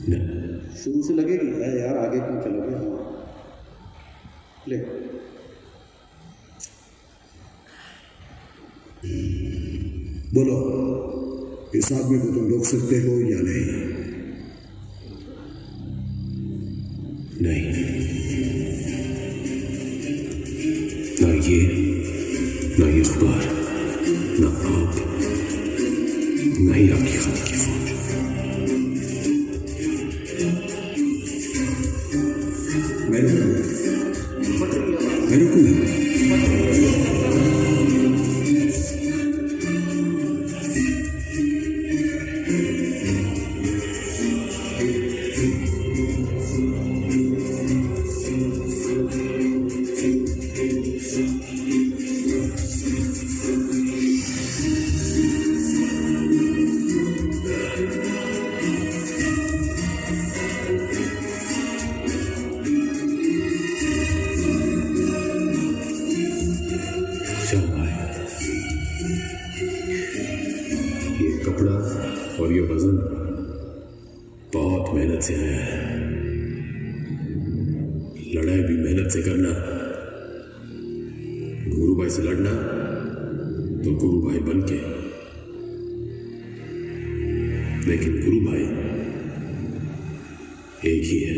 नहीं। शुरू से लगेगी अरे यार आगे क्यों चलोगे। हाँ ले बोलो, इस आदमी को तुम रोक सकते हो या नहीं? नहीं। ना ये, ना ये अखबार, ना आप, ना ही आपकी खाने की फौज। मैं रुकूंगा। ये कपड़ा और ये वजन बहुत मेहनत से आया है। लड़ाई भी मेहनत से करना, गुरु भाई से लड़ना तो गुरु भाई बन के, लेकिन गुरु भाई एक ही है।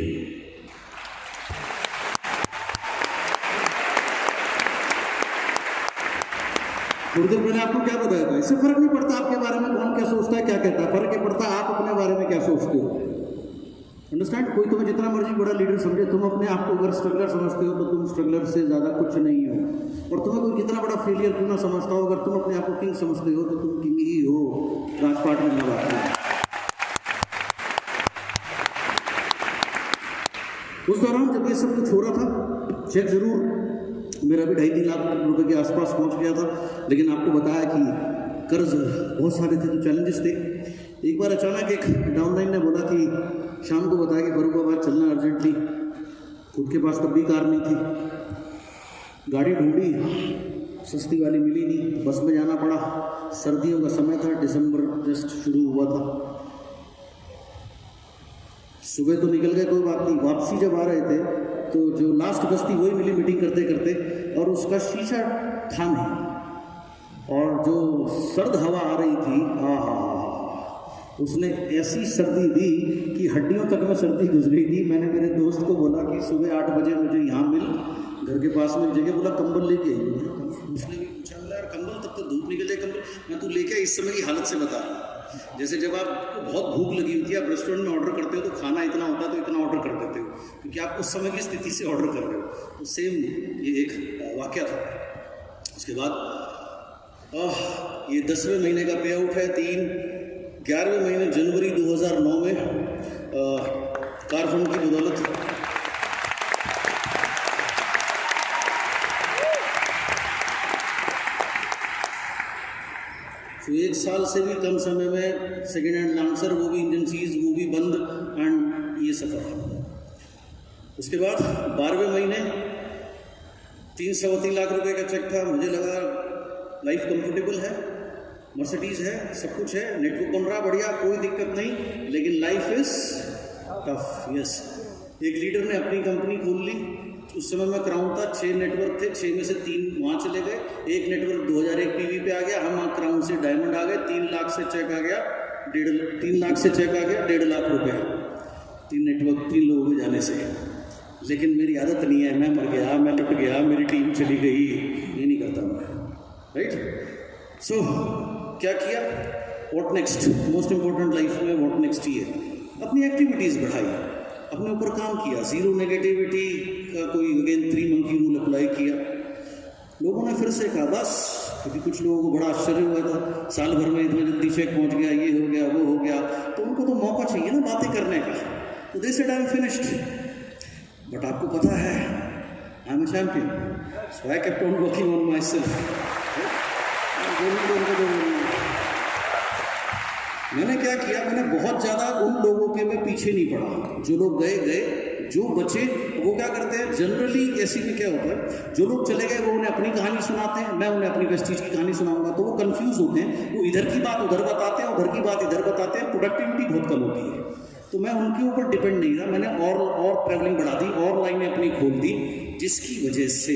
थोड़ी देर मैंने आपको क्या बताया था, इससे फर्क नहीं पड़ता आपके बारे में कौन क्या सोचता है क्या कहता है, फर्क ये पड़ता है आप अपने बारे में क्या सोचते हो। अंडरस्टैंड? कोई तुम्हें जितना मर्जी बड़ा लीडर समझे, तुम अपने आप को अगर स्ट्रगलर समझते हो तो तुम स्ट्रगलर से ज़्यादा कुछ नहीं हो। और तुम्हें कोई कितना बड़ा फेलियर क्यों ना समझता हो, अगर तुम अपने आप को किंग समझते हो तो तुम किंग ही हो। राजपाट में ना बात है। उस दौरान जब ये सब कुछ हो रहा था, चेक जरूर मेरा भी 2.5-3 लाख रुपए के आसपास पहुंच गया था, लेकिन आपको बताया कि कर्ज बहुत सारे थे, तो चैलेंजेस थे। एक बार अचानक एक डाउनलाइन ने बोला कि शाम को बताया कि फरुखाबाद चलना अर्जेंटली। खुद के पास तब भी कार नहीं थी, गाड़ी ढूंढी, सस्ती वाली मिली नहीं, बस में जाना पड़ा। सर्दियों का समय था, दिसंबर जस्ट शुरू हुआ था। सुबह तो निकल गए, कोई बात नहीं। वापसी जब आ रहे थे तो जो लास्ट बस थी वही मिली मीटिंग करते करते, और उसका शीशा था नहीं, और जो सर्द हवा आ रही थी, उसने ऐसी सर्दी दी कि हड्डियों तक में सर्दी घुस गई थी। मैंने मेरे दोस्त को बोला कि सुबह 8 बजे मुझे यहाँ मिल, घर के पास में जगह, बोला कंबल लेके आई। उसने भी पूछा, यार कंबल, तब तो धूप निकल जाए कंबल। मैं तू लेके इस समय की हालत से बता। जैसे जब आपको बहुत भूख लगी होती है, आप रेस्टोरेंट में ऑर्डर करते हो तो खाना इतना होता है तो इतना ऑर्डर कर देते हो, क्योंकि आप उस समय की स्थिति से ऑर्डर कर रहे हो। तो सेम ये एक वाकया था। उसके बाद ये 10वें महीने का पे आउट है 11वें महीने जनवरी 2009 में कार फंड की बदौलत तो 1 साल से भी कम समय में सेकेंड हैंड लांसर, वो भी इंजन सीज, वो भी बंद, एंड ये सफ़र। उसके बाद 12वें महीने 3 लाख रुपए का चेक था। मुझे लगा लाइफ कंफर्टेबल है, मर्सिडीज है, सब कुछ है, नेटवर्क बन रहा बढ़िया, कोई दिक्कत नहीं, लेकिन लाइफ इज टफ। यस, एक लीडर ने अपनी कंपनी खोल ली। उस समय में क्राउन था, 6 नेटवर्क थे, 6 में से 3 वहाँ चले गए। एक नेटवर्क 2001 PV पे आ गया, हम क्राउन से डायमंड आ गए। 3 लाख से चेक आ गया, 3 लाख से चेक आ गया 1.5 लाख रुपए, 3 नेटवर्क 3 लोगों के जाने से। लेकिन मेरी आदत नहीं है, मैं मर गया, मैं लुट गया, मेरी टीम चली गई, ये नहीं करता मैं। राइट? सो क्या किया? What next? Most important life में व्हाट नेक्स्ट ही है। अपनी एक्टिविटीज़ बढ़ाई, अपने ऊपर काम किया, जीरो नेगेटिविटी का कोई अगेन 3 मंकी रूल अप्लाई किया। लोगों ने फिर से कहा बस, क्योंकि कुछ लोगों को बड़ा आश्चर्य हुआ था, साल भर में इतना जल्दी चेक पहुंच गया, ये हो गया, वो हो गया, तो उनको तो मौका चाहिए ना बातें करने का। तो they said I am finished. But आपको पता है, आई am a champion, so I kept on working on my self. मैंने क्या किया, मैंने बहुत ज़्यादा उन लोगों के में पीछे नहीं पड़ा। जो लोग गए गए, जो बचे वो क्या करते हैं, जनरली ऐसी में क्या होता है, जो लोग चले गए वो उन्हें अपनी कहानी सुनाते हैं, मैं उन्हें अपनी वेस्टीज की कहानी सुनाऊंगा, तो वो कंफ्यूज होते हैं, वो इधर की बात उधर बताते हैं, उधर की बात इधर बताते हैं, प्रोडक्टिविटी बहुत कम होती है। तो मैं उनके ऊपर डिपेंड नहीं रहा, मैंने और ट्रैवलिंग बढ़ा दी, और लाइनें अपनी खोल दी, जिसकी वजह से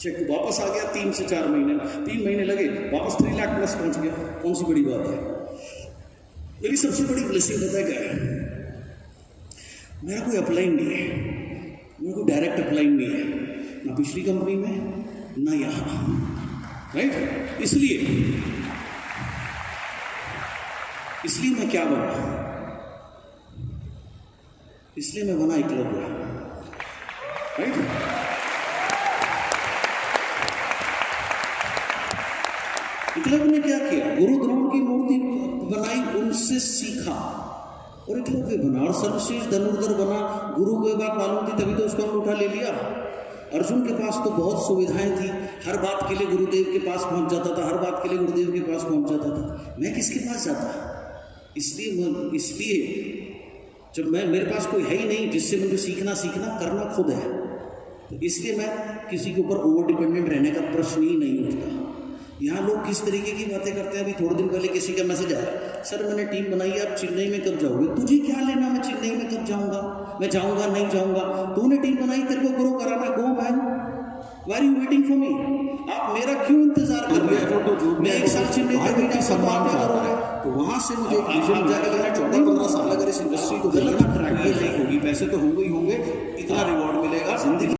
चेक वापस आ गया 3 से 4 महीने, 3 महीने लगे, वापस 3 लाख प्लस पहुंच गया। कौन सी बड़ी बात है? मेरी सबसे बड़ी ब्लेसिंग पता है क्या है? मेरा कोई अपलाइन नहीं है, मेरा कोई डायरेक्ट अपलाइन नहीं है, ना पिछली कंपनी में ना यहाँ, राइट? इसलिए मैं क्या बना? इसलिए मैं बना एकलव्य, राइट? एकलव्य ने क्या किया? गुरु द्रोण की मूर्ति बनाई, उनसे सीखा और एकलव्य बना, और सर्वश्रेष्ठ धनुर्धर बना। गुरु को ये बात मालूम थी तभी तो उसको हमने उठा ले लिया। अर्जुन के पास तो बहुत सुविधाएं थी, हर बात के लिए गुरुदेव के पास पहुंच जाता था, हर बात के लिए गुरुदेव के पास पहुंच जाता था। मैं किसके पास जाता? इसलिए जब मेरे पास कोई है ही नहीं जिससे मुझे सीखना करना खुद है, तो इसलिए मैं किसी के ऊपर ओवर डिपेंडेंट रहने का प्रश्न ही नहीं उठता। यहाँ लोग किस तरीके की बातें करते हैं। अभी थोड़े दिन पहले किसी का मैसेज आया, सर मैंने टीम बनाई है, आप चेन्नई में कब जाओगे? तुझे क्या लेना मैं चेन्नई में कब जाऊँगा, मैं जाऊँगा नहीं जाऊँगा? तूने टीम बनाई, तेरे को ग्रो कराना, go man, why are you waiting for me? आप मेरा क्यों इंतजार कर रहे हो? मैं 1 साल चेन्नई में बैठा, सम्मान क्या करोगे? तो वहाँ से मुझे विजन जाएगा। 14-15 साल अगर इस इंडस्ट्री को गलत ट्रैक पे नहीं होगी, पैसे तो होंगे ही होंगे, इतना रिवॉर्ड मिलेगा, जिंदगी